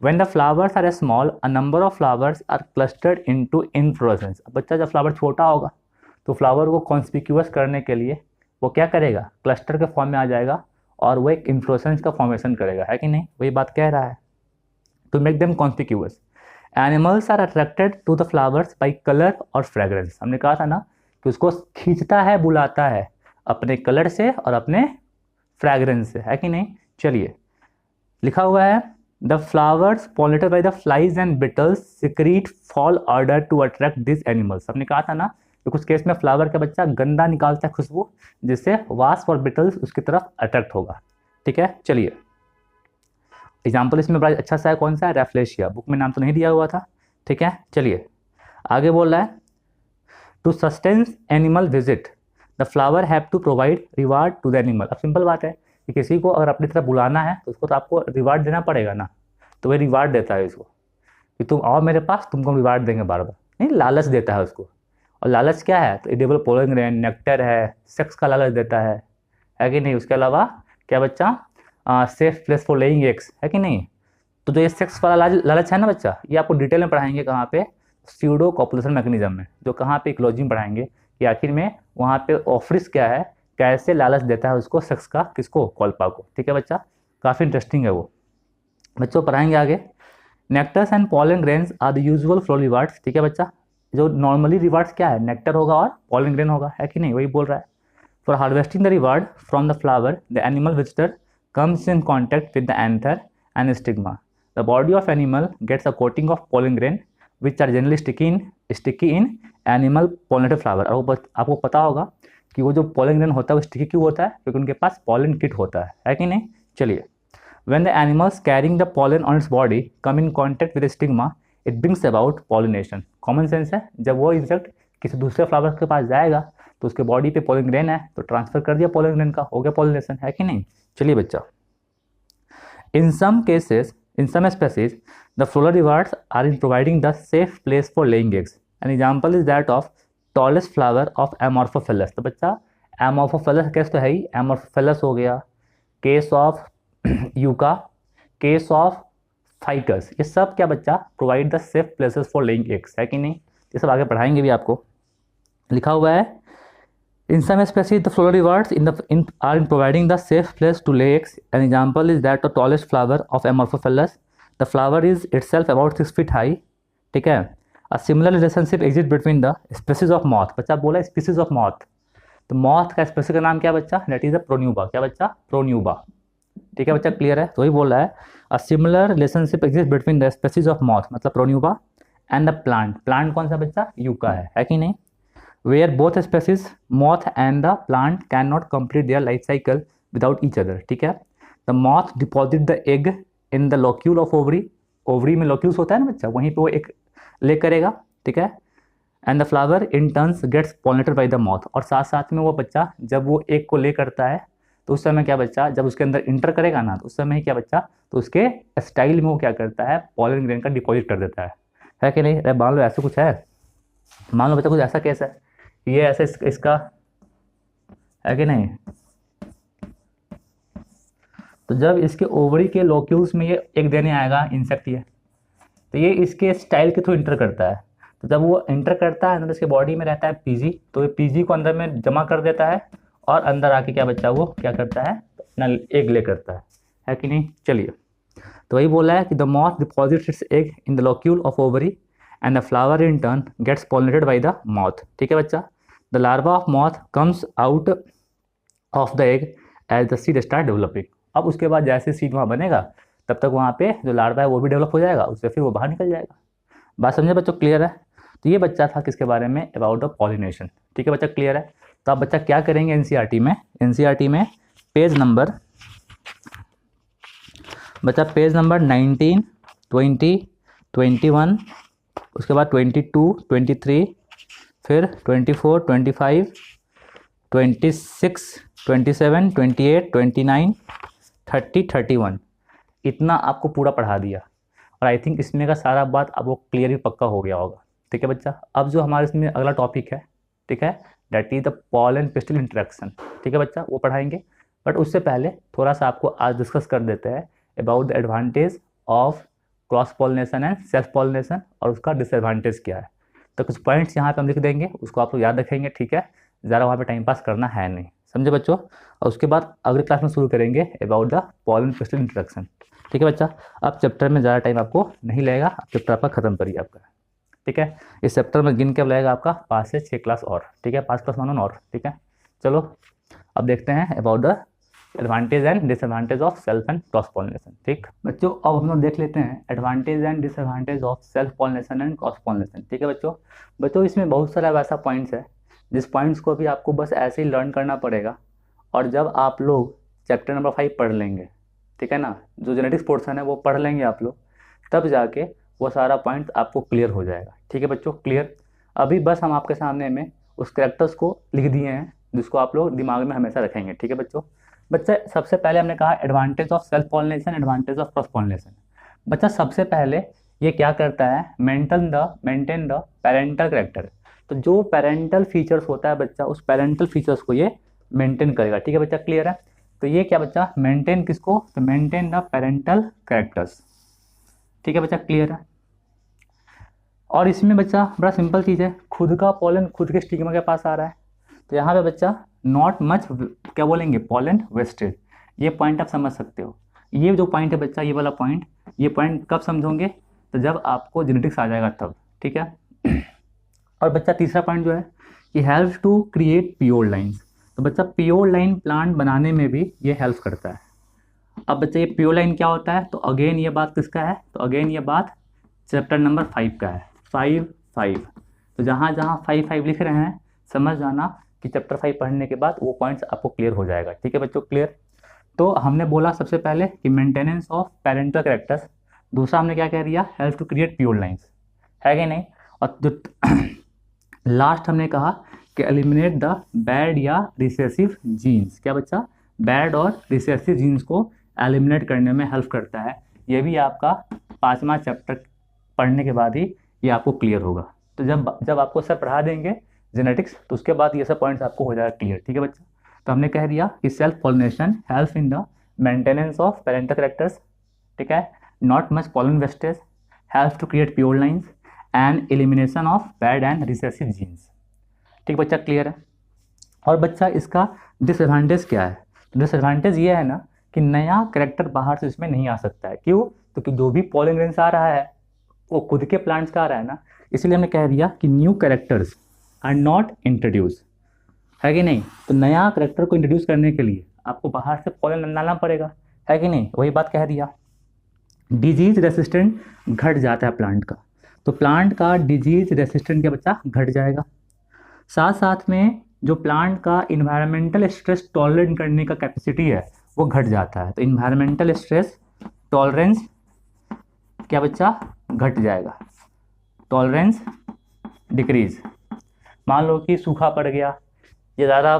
When the flowers are small, a number of flowers are clustered into inflorescence। अब बच्चा जब फ्लावर छोटा होगा तो फ्लावर को कॉन्स्पिक्यूअस करने के लिए वो क्या करेगा, क्लस्टर के फॉर्म में आ जाएगा और वो एक इन्फ्लोरेसेंस का फॉर्मेशन करेगा, है कि नहीं? वही बात कह रहा है, to make them conspicuous. Animals are attracted to the flowers by colour और फ्रेग्रेंस। हमने कहा था ना कि उसको खींचता है, बुलाता है अपने कलर से और अपने फ्रेग्रेंस से, है कि नहीं? चलिए लिखा हुआ है The flowers pollinated by the flies and beetles secrete fall odor to attract these animals। हमने कहा था ना कि कुछ केस में फ्लावर का बच्चा गंदा निकालता है खुशबू, जिससे वास्प और बिटल्स उसकी तरफ अट्रैक्ट होगा, ठीक है। चलिए एग्जाम्पल इसमें बड़ा अच्छा सा है, कौन सा है, रेफ्लेशिया। बुक में नाम तो नहीं दिया हुआ था, ठीक है। चलिए आगे बोल रहा है, to sustain animal visit the flower have to provide reward to the animal. अब सिंपल बात है कि किसी को अगर अपनी तरफ बुलाना है तो उसको तो आपको रिवार्ड देना पड़ेगा ना, तो वह रिवार्ड देता है इसको कि तुम आओ मेरे पास, तुमको हम रिवार्ड देंगे बार बार, नहीं लालच देता है उसको। और लालच क्या है, तो एडिबल पोलन ग्रेन, नेक्टर है, सेक्स का लालच देता है कि नहीं? उसके अलावा क्या बच्चा, safe place for laying eggs, है कि नहीं? तो जो ये सेक्स वाला लालच है ना बच्चा, ये आपको डिटेल में पढ़ाएंगे कहाँ पे, स्यूडो कॉपुलेशन मैकेनिज्म में, जो कहाँ पे इकोलॉजी में पढ़ाएंगे कि आखिर में वहाँ पे ऑफरिस क्या है, कैसे लालच देता है उसको सेक्स का, किसको, कॉल्पा को, ठीक है बच्चा। काफ़ी इंटरेस्टिंग है वो, बच्चों पढ़ाएंगे आगे। Nectars and pollen grains are the usual floral rewards, ठीक है बच्चा। जो नॉर्मली रिवार्ड्स क्या है, नेक्टर होगा और पॉलन ग्रेन होगा, है कि नहीं? वही बोल रहा है। For harvesting the reward from the flower the animal visitor comes in contact with the anther and stigma. The body of animal gets a coating of pollen grain which are generally sticky in animal pollinated flower. और आपको पता होगा कि वो जो pollen grain होता है वो स्टिकी क्यों होता है, क्योंकि उनके पास पॉलन किट होता है कि नहीं? चलिए, when the animals carrying the pollen on its body come in contact with stigma it brings about pollination. Common sense है, जब वो इंसेक्ट किसी दूसरे फ्लावर के पास जाएगा तो उसके बॉडी पे पॉलन ग्रेन है तो ट्रांसफर कर दिया पॉलन ग्रेन का, हो गया पॉलिनेशन, है कि नहीं? चलिए बच्चा, in some cases in some species the floral rewards are in providing the safe place for laying eggs. An example is that of tallest flower of amorphophallus. तो बच्चा एमॉर्फोफिलस केस तो है ही, एमॉर्फोफिलस हो गया, case of yucca, case of ficus, ये सब क्या बच्चा, provide the safe places for laying eggs, है कि नहीं? ये सब आगे पढ़ाएंगे भी आपको। लिखा हुआ है in some species the floral rewards are in providing the safe place to lay eggs. An example is that the tallest flower of amorphophallus. The flower is itself about 6 feet high, ठीक है। A similar relationship exists between the species of moth। बच्चा बोला species of moth, तो moth का species का नाम क्या बच्चा, that is a प्रोन्यूबा। क्या बच्चा, प्रोन्यूबा, ठीक है बच्चा, क्लियर है? तो वही बोल रहा है a similar relationship exists between the species of moth, मतलब प्रोन्यूबा, and the plant। प्लांट कौन सा बच्चा, यूका है कि नहीं? where both species moth and the plant cannot complete their life cycle without each other, ठीक है। the moth deposit the egg in the locule of ovary। Ovary में locules होता है ना बच्चा, वहीं पे वो एक ले करेगा, ठीक है। And the flower in turns gets pollinated by the moth. और साथ साथ में वो बच्चा जब वो एक को ले करता है तो उस समय क्या बच्चा, जब उसके अंदर इंटर करेगा ना तो उस समय क्या बच्चा, तो उसके स्टाइल में वो क्या करता है, पॉलन ग्रेन का डिपॉजिट कर देता है कि नहीं? अरे मान लो ऐसा कुछ है, मान लो बच्चा कुछ ऐसा केस है, ये ऐसे इसका है कि नहीं? तो जब इसके ओवरी के लॉक्यूल्स में ये एक देने आएगा इंसेक्ट, ये तो ये इसके स्टाइल के थ्रू इंटर करता है। तो जब वो इंटर करता है तो इसके बॉडी में रहता है पीजी, तो ये पीजी को अंदर में जमा कर देता है और अंदर आके क्या बच्चा वो क्या करता है, अपना एग ले करता है कि नहीं। चलिए, तो वही बोला है कि the moth deposits its egg in the locule of ovary and the flower in turn gets pollinated by the moth. ठीक है बच्चा, the larva of moth comes out of the egg as the seed start developing. अब उसके बाद जैसे seed वहाँ बनेगा तब तक वहाँ पे जो लार्वा है वो भी डेवलप हो जाएगा, उससे फिर वो बाहर निकल जाएगा। बात समझे बच्चों, क्लियर है। तो ये बच्चा था किसके बारे में, अबाउट द पॉलिनेशन। ठीक है बच्चा, क्लियर है। तो आप बच्चा क्या करेंगे एनसीईआरटी में, एनसीईआरटी में पेज नंबर बच्चा पेज नंबर 19, 20, 21, उसके बाद 22, 23, फिर 24, 25, 26, 27, 28, 29, 30, 31, इतना आपको पूरा पढ़ा दिया। और आई थिंक इसमें का सारा बात आपको क्लियर ही पक्का हो गया होगा। ठीक है बच्चा, अब जो हमारे इसमें अगला टॉपिक है, ठीक है, that is the pollen pistol interaction. ठीक है बच्चा, वो पढ़ाएंगे। बट उससे पहले थोड़ा सा आपको आज डिस्कस कर देते हैं about the advantage of cross pollination and self pollination और उसका डिसएडवांटेज क्या है। तो कुछ पॉइंट्स यहाँ पे हम लिख देंगे, उसको आप लोग याद रखेंगे। ठीक है, ज़्यादा वहाँ पे टाइम पास करना है नहीं, समझे बच्चों। और उसके बाद अगले क्लास में शुरू करेंगे about the pollen pistol interaction. ठीक है बच्चा, अब चैप्टर में ज़्यादा टाइम आपको नहीं लगेगा, अब चैप्टर आपका खत्म करिए आपका। ठीक है, इस चैप्टर में गिन के लगेगा आपका 5 से 6 क्लास और। ठीक है, 5 क्लास मानो और। ठीक है, चलो अब देखते हैं about the advantage and disadvantage of self and cross pollination. ठीक बच्चों, अब हम लोग देख लेते हैं advantage and disadvantage of self pollination and cross pollination. ठीक है बच्चों, इसमें बहुत सारा वैसा पॉइंट्स है जिस पॉइंट्स को भी आपको बस ऐसे ही लर्न करना पड़ेगा। और जब आप लोग चैप्टर नंबर 5 पढ़ लेंगे, ठीक है ना, जो जेनेटिक्स पोर्शन है वो पढ़ लेंगे आप लोग, तब जाके वो सारा पॉइंट आपको क्लियर हो जाएगा। ठीक है बच्चों, क्लियर। अभी बस हम आपके सामने में उस कैरेक्टर्स को लिख दिए हैं जिसको आप लोग दिमाग में हमेशा रखेंगे। ठीक है बच्चा, सबसे पहले हमने कहा advantage of self pollination, advantage of cross pollination. बच्चा सबसे पहले ये क्या करता है, मेंटेन द पेरेंटल कैरेक्टर। तो जो पेरेंटल फीचर्स होता है बच्चा, उस पेरेंटल फीचर्स को ये मेंटेन करेगा। ठीक है बच्चा, क्लियर है। तो ये क्या बच्चा, मेंटेन किसको, तो मेंटेन द पेरेंटल कैरेक्टर्स। ठीक है बच्चा, क्लियर है। और इसमें बच्चा बड़ा सिंपल चीज़ है, खुद का पॉलन खुद के स्टिग्मा के पास आ रहा है। तो यहाँ पे बच्चा नॉट मच क्या बोलेंगे, पॉलन वेस्टेज। ये पॉइंट आप समझ सकते हो। ये जो पॉइंट है बच्चा, ये वाला पॉइंट, ये पॉइंट कब समझोगे, तो जब आपको जेनेटिक्स आ जाएगा तब। ठीक है। और बच्चा तीसरा पॉइंट जो है कि help to create pure lines. तो बच्चा प्योर लाइन प्लांट बनाने में भी ये हेल्प करता है। अब बच्चा ये प्योर लाइन क्या होता है, तो अगेन ये बात किसका है, तो अगेन ये बात चैप्टर नंबर 5 का है। 5 तो जहाँ 5 लिख रहे हैं समझ जाना कि चैप्टर 5 पढ़ने के बाद वो पॉइंट्स आपको क्लियर हो जाएगा। ठीक है बच्चों, क्लियर। तो हमने बोला सबसे पहले कि मेंटेनेंस ऑफ पेरेंटल कैरेक्टर्स, दूसरा हमने क्या कह दिया, help to create pure lines, है कि नहीं। और जो लास्ट हमने कहा कि एलिमिनेट द बैड या रिसेसिव जीन्स। क्या बच्चा, बैड और रिसेसिव जीन्स को एलिमिनेट करने में हेल्प करता है। ये भी आपका 5वां चैप्टर पढ़ने के बाद ही ये आपको क्लियर होगा। तो जब आपको सर पढ़ा देंगे जेनेटिक्स, तो उसके बाद ये सब पॉइंट्स आपको हो जाएगा क्लियर। ठीक है बच्चा, तो हमने कह दिया कि self pollination help in the maintenance of parental characters, ठीक है, not much pollen wastage, help to create pure lines and elimination of bad and recessive genes. ठीक बच्चा, क्लियर है। और बच्चा इसका डिसएडवांटेज क्या है, तो डिसएडवांटेज ये है ना कि नया कैरेक्टर बाहर से इसमें नहीं आ सकता है। क्यों, तो कि जो भी पॉलन ग्रेन्स आ रहा है वो खुद के प्लांट्स का आ रहा है ना, इसलिए हमने कह दिया कि new characters are not introduce, है कि नहीं। तो नया कैरेक्टर को इंट्रोड्यूस करने के लिए आपको बाहर से पॉलन लाना पड़ेगा, है कि नहीं, वही बात कह दिया। डिजीज रेसिस्टेंट घट जाता है प्लांट का, तो प्लांट का डिजीज रेसिस्टेंट क्या बच्चा घट जाएगा। साथ साथ में जो प्लांट का इन्वायरमेंटल स्ट्रेस टॉलरेट करने का कैपेसिटी है वो घट जाता है। तो इन्वायरमेंटल स्ट्रेस टॉलरेंस क्या बच्चा घट जाएगा, टॉलरेंस डिक्रीज। मान लो कि सूखा पड़ गया, या ज़्यादा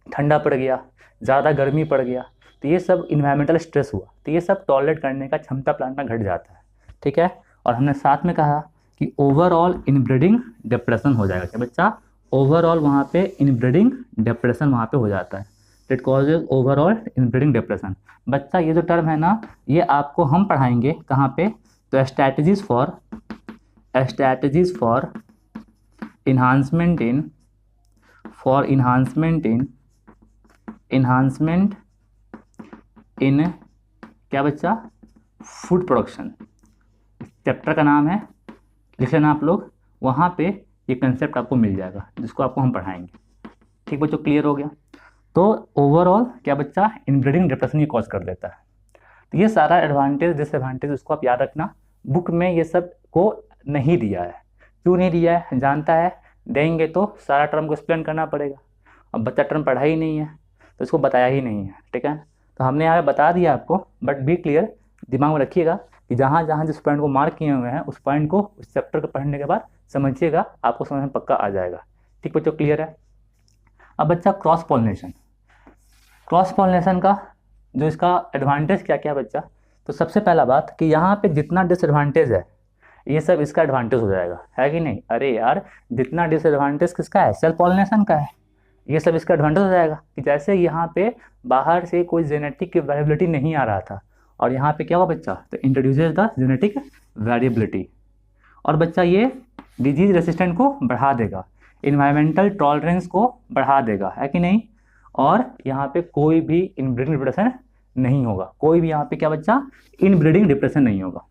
ठंडा पड़ गया, ज़्यादा गर्मी पड़ गया, तो ये सब इन्वायरमेंटल स्ट्रेस हुआ, तो ये सब टॉलरेट करने का क्षमता प्लांट में घट जाता है। ठीक है। और हमने साथ में कहा कि ओवरऑल इनब्रीडिंग डिप्रेशन हो जाएगा। क्या बच्चा, ओवरऑल वहाँ पे इनब्रीडिंग डिप्रेशन वहाँ पे हो जाता है। It causes overall inbreeding depression. बच्चा ये जो टर्म है ना, ये आपको हम पढ़ाएंगे कहाँ पे, तो स्ट्रैटेजीज फॉर enhancement in क्या बच्चा, फूड प्रोडक्शन। चैप्टर का नाम है, लिख लेना आप लोग, वहाँ पे ये कंसेप्ट आपको मिल जाएगा जिसको आपको हम पढ़ाएंगे। ठीक बच्चों, क्लियर हो गया। तो ओवरऑल क्या बच्चा, इनब्रीडिंग डिप्रेशन ये कॉज कर देता है। तो ये सारा एडवांटेज डिसएडवांटेज उसको आप याद रखना, बुक में ये सब को नहीं दिया है। क्यों नहीं दिया है, जानता है, देंगे तो सारा टर्म को एक्सप्लेन करना पड़ेगा। अब बच्चा टर्म पढ़ा ही नहीं है तो इसको बताया ही नहीं है, ठीक है। तो हमने यहाँ बता दिया आपको, बट बी क्लियर, दिमाग में रखिएगा कि जहाँ जहाँ जिस पॉइंट को मार्क किए हुए हैं उस पॉइंट को उस चैप्टर को पढ़ने के बाद समझिएगा, आपको समझ में पक्का आ जाएगा। ठीक बच्चों, क्लियर है। अब बच्चा क्रॉस पॉलिनेशन का जो इसका एडवांटेज क्या क्या बच्चा, तो सबसे पहला बात कि यहाँ पे जितना डिसएडवांटेज है ये सब इसका एडवांटेज हो जाएगा, है कि नहीं। अरे यार, जितना डिसएडवांटेज किसका है, सेल्फ पॉलिनेशन का है, ये सब इसका एडवांटेज हो जाएगा। कि जैसे यहाँ पे बाहर से कोई जेनेटिक वेरिएबिलिटी नहीं आ रहा था और यहाँ पे क्या हुआ बच्चा, तो इंट्रोड्यूसेस द जेनेटिक वेरिएबिलिटी। और बच्चा ये डिजीज रेसिस्टेंट को बढ़ा देगा, इन्वायरमेंटल टॉलरेंस को बढ़ा देगा, है कि नहीं। और यहाँ पे कोई भी इनब्रीडिंग डिप्रेशन नहीं होगा, कोई भी यहाँ पे क्या बच्चा, इनब्रीडिंग डिप्रेशन नहीं होगा।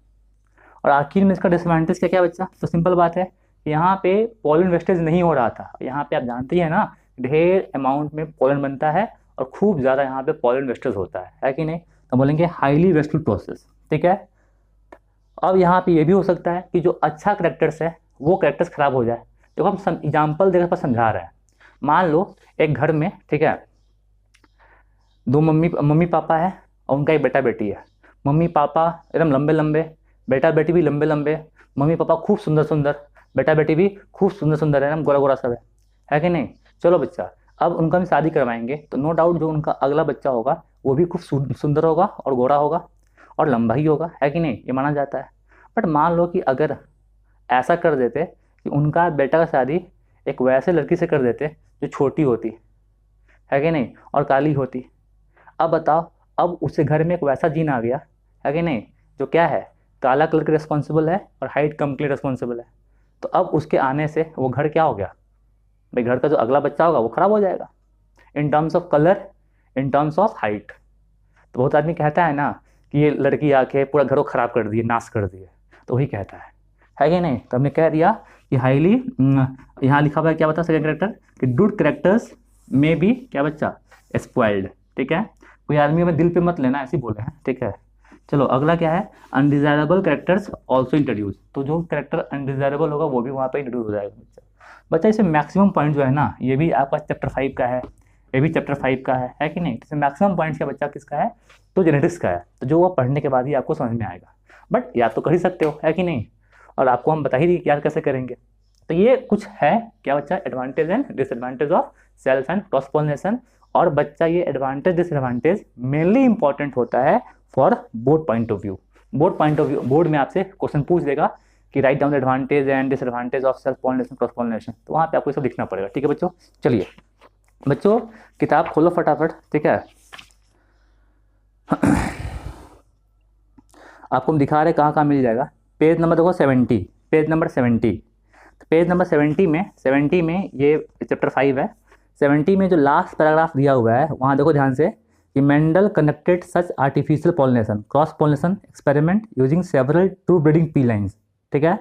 और आखिर में इसका डिसएडवांटेज क्या क्या बच्चा, तो सिंपल बात है, यहाँ पे पोलन वेस्टेज नहीं हो रहा था। यहाँ पे आप जानते हैं ना, ढेर अमाउंट में पोलन बनता है और खूब ज़्यादा यहाँ पे पोलन वेस्टेज होता है कि नहीं। तो बोलेंगे हाईली वेस्टफुल प्रोसेस, ठीक है। अब यहाँ पे ये भी हो सकता है कि जो अच्छा करेक्टर्स है वो करेक्टर्स खराब हो जाए। देखो हम एग्जाम्पल देकर पर समझा रहे हैं। मान लो एक घर में, ठीक है, दो मम्मी पापा है और उनका एक बेटा बेटी है। मम्मी पापा एकदम लंबे लंबे, बेटा बेटी भी लंबे लंबे, मम्मी पापा खूब सुंदर सुंदर, बेटा बेटी भी खूब सुंदर सुंदर है, एकदम गोरा गोरा सब है कि नहीं। चलो बच्चा, अब उनका भी शादी करवाएंगे तो नो डाउट जो उनका अगला बच्चा होगा वो भी खूब सुंदर होगा और गोरा होगा और लंबा ही होगा, है कि नहीं, ये माना जाता है। बट मान लो कि अगर ऐसा कर देते कि उनका बेटा का शादी एक वैसे लड़की से कर देते जो छोटी होती, है कि नहीं, और काली होती। अब बताओ, अब उससे घर में एक वैसा जीन आ गया, है कि नहीं, जो क्या है, काला कलर के रिस्पॉन्सिबल है और हाइट कम के लिए रिस्पॉन्सिबल है। तो अब उसके आने से वो घर क्या हो गया भाई, घर का जो अगला बच्चा होगा वो खराब हो जाएगा in terms of colour, in terms of height. तो बहुत आदमी कहता है ना कि ये लड़की आके पूरा घर को खराब कर दिए, नाश कर दिए, तो वही कहता है कि नहीं। तो हमने कह दिया कि हाईली, यहाँ लिखा हुआ है क्या बता, सेकंड करेक्टर कि गुड करेक्टर्स में भी क्या बच्चा, स्पॉइल्ड, ठीक है। कोई आदमी में दिल पे मत लेना, ऐसे बोले हैं, ठीक है। चलो अगला क्या है, अनडिजायरेबल करेक्टर्स ऑल्सो इंट्रोड्यूस। तो जो करेक्टर अनडिजायरेबल होगा वो भी वहाँ पे इंट्रोड्यूस हो जाएगा बच्चा। इसे मैक्सिमम पॉइंट जो है ना, ये भी आपका चैप्टर 5 का है, ये भी चैप्टर 5 का है कि नहीं। इसे मैक्सिमम पॉइंट्स का बच्चा किसका है, तो जेनेटिक्स का है। तो जो वो पढ़ने के बाद ही आपको समझ में आएगा, बट याद तो कर ही सकते हो, है कि नहीं। और आपको हम बता ही दिए याद कैसे करेंगे। तो ये कुछ है क्या बच्चा, advantage and disadvantage of self and cross pollination. और बच्चा ये एडवांटेज डिसएडवांटेज मेनली इंपॉर्टेंट होता है for board point of view. Board में आपसे क्वेश्चन पूछ देगा कि write down the advantage and disadvantage of self pollination cross pollination, तो वहाँ पे आपको सब लिखना पड़ेगा, ठीक है बच्चों। चलिए बच्चों, किताब खोलो फटाफट, ठीक है। आपको हम दिखा रहे कहाँ मिल जाएगा, पेज नंबर देखो 70, पेज नंबर 70। पेज नंबर 70 में ये चैप्टर 5 है। 70 में जो लास्ट पैराग्राफ दिया हुआ है वहाँ देखो ध्यान से कि Mendel conducted such artificial pollination cross pollination experiment using several true breeding pea lines, ठीक है।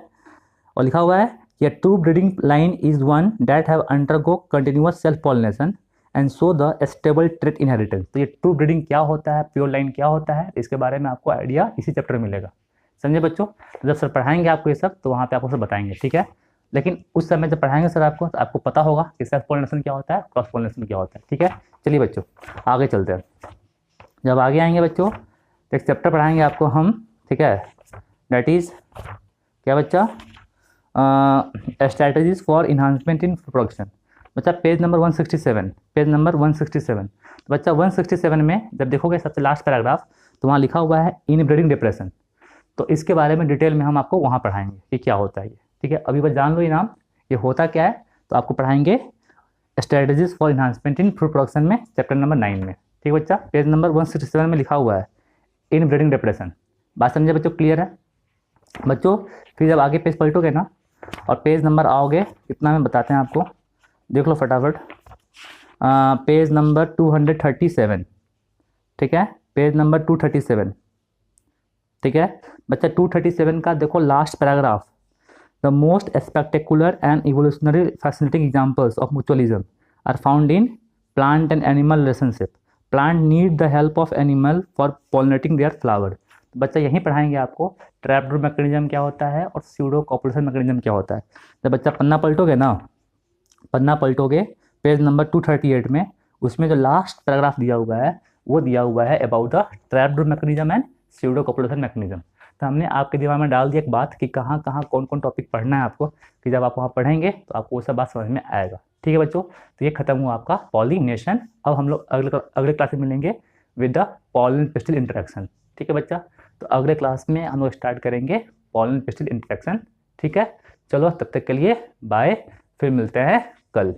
और लिखा हुआ है कि true breeding line is one that have undergo continuous self pollination and so the stable trait inheritance. तो ये true breeding क्या होता है, प्योर लाइन क्या होता है, इसके बारे में आपको आइडिया इसी चैप्टर में मिलेगा, समझे बच्चों। तो जब सर पढ़ाएंगे आपको ये सब तो वहाँ पे आपको सब बताएंगे, ठीक है। लेकिन उस समय जब पढ़ाएंगे सर आपको तो आपको पता होगा कि सेल्फ पॉलिनेशन क्या होता है, क्रॉस पॉलिनेशन क्या होता है, ठीक है। चलिए बच्चों आगे चलते हैं। जब आगे आएंगे बच्चों तो एक चैप्टर पढ़ाएंगे आपको हम, ठीक है, दैट इज़ क्या बच्चा, strategies for enhancement in production. बच्चा पेज नंबर 167, पेज नंबर 167। तो बच्चा 167 में जब देखोगे सबसे लास्ट पैराग्राफ तो वहाँ लिखा हुआ है इनब्रीडिंग डिप्रेशन। तो इसके बारे में डिटेल में हम आपको वहाँ पढ़ाएंगे कि क्या होता है ये, ठीक है। अभी बस जान लो ये नाम, ये होता क्या है, तो आपको पढ़ाएंगे strategies for enhancement in food production में चैप्टर नंबर 9 में, ठीक बच्चा। पेज नंबर 167 में लिखा हुआ है इनब्रीडिंग डिप्रेशन। बात समझे बच्चों, क्लियर है। बच्चों फिर जब आगे पेज पलटोगे ना और पेज नंबर आओगे कितना में बताते हैं आपको, देख लो फटाफट। पेज नंबर 237, ठीक है, पेज नंबर 237, ठीक है बच्चा। 237 का देखो last paragraph, the most spectacular and evolutionary fascinating examples of mutualism are found in plant and animal relationship. Plant need the help of animal for pollinating their flower. बच्चा यहीं पढ़ाएंगे आपको ट्रैपडोर मैकेनिज्म क्या होता है और स्यूडो कॉपुलेशन मैकेनिज्म क्या होता है। जब बच्चा पन्ना पलटोगे ना, पन्ना पलटोगे पेज नंबर 238 में, उसमें जो लास्ट पैराग्राफ दिया हुआ है वो दिया हुआ है about the trapdoor mechanism and pseudo copulation mechanism. तो हमने आपके दिमाग में डाल दिया एक बात कि कहाँ कहाँ कौन कौन टॉपिक पढ़ना है आपको, कि जब आप वहाँ पढ़ेंगे तो आपको वो सब बात समझ में आएगा। ठीक है बच्चों, तो ये खत्म हुआ आपका पॉलिनेशन। अब हम लोग अगले क्लास में मिलेंगे with the pollen pistil interaction. ठीक है बच्चा, तो अगले क्लास में हम लोग स्टार्ट करेंगे पॉलन पिस्टिल इंटरेक्शन। ठीक है, चलो तब तक के लिए बाय, फिर मिलते हैं कल।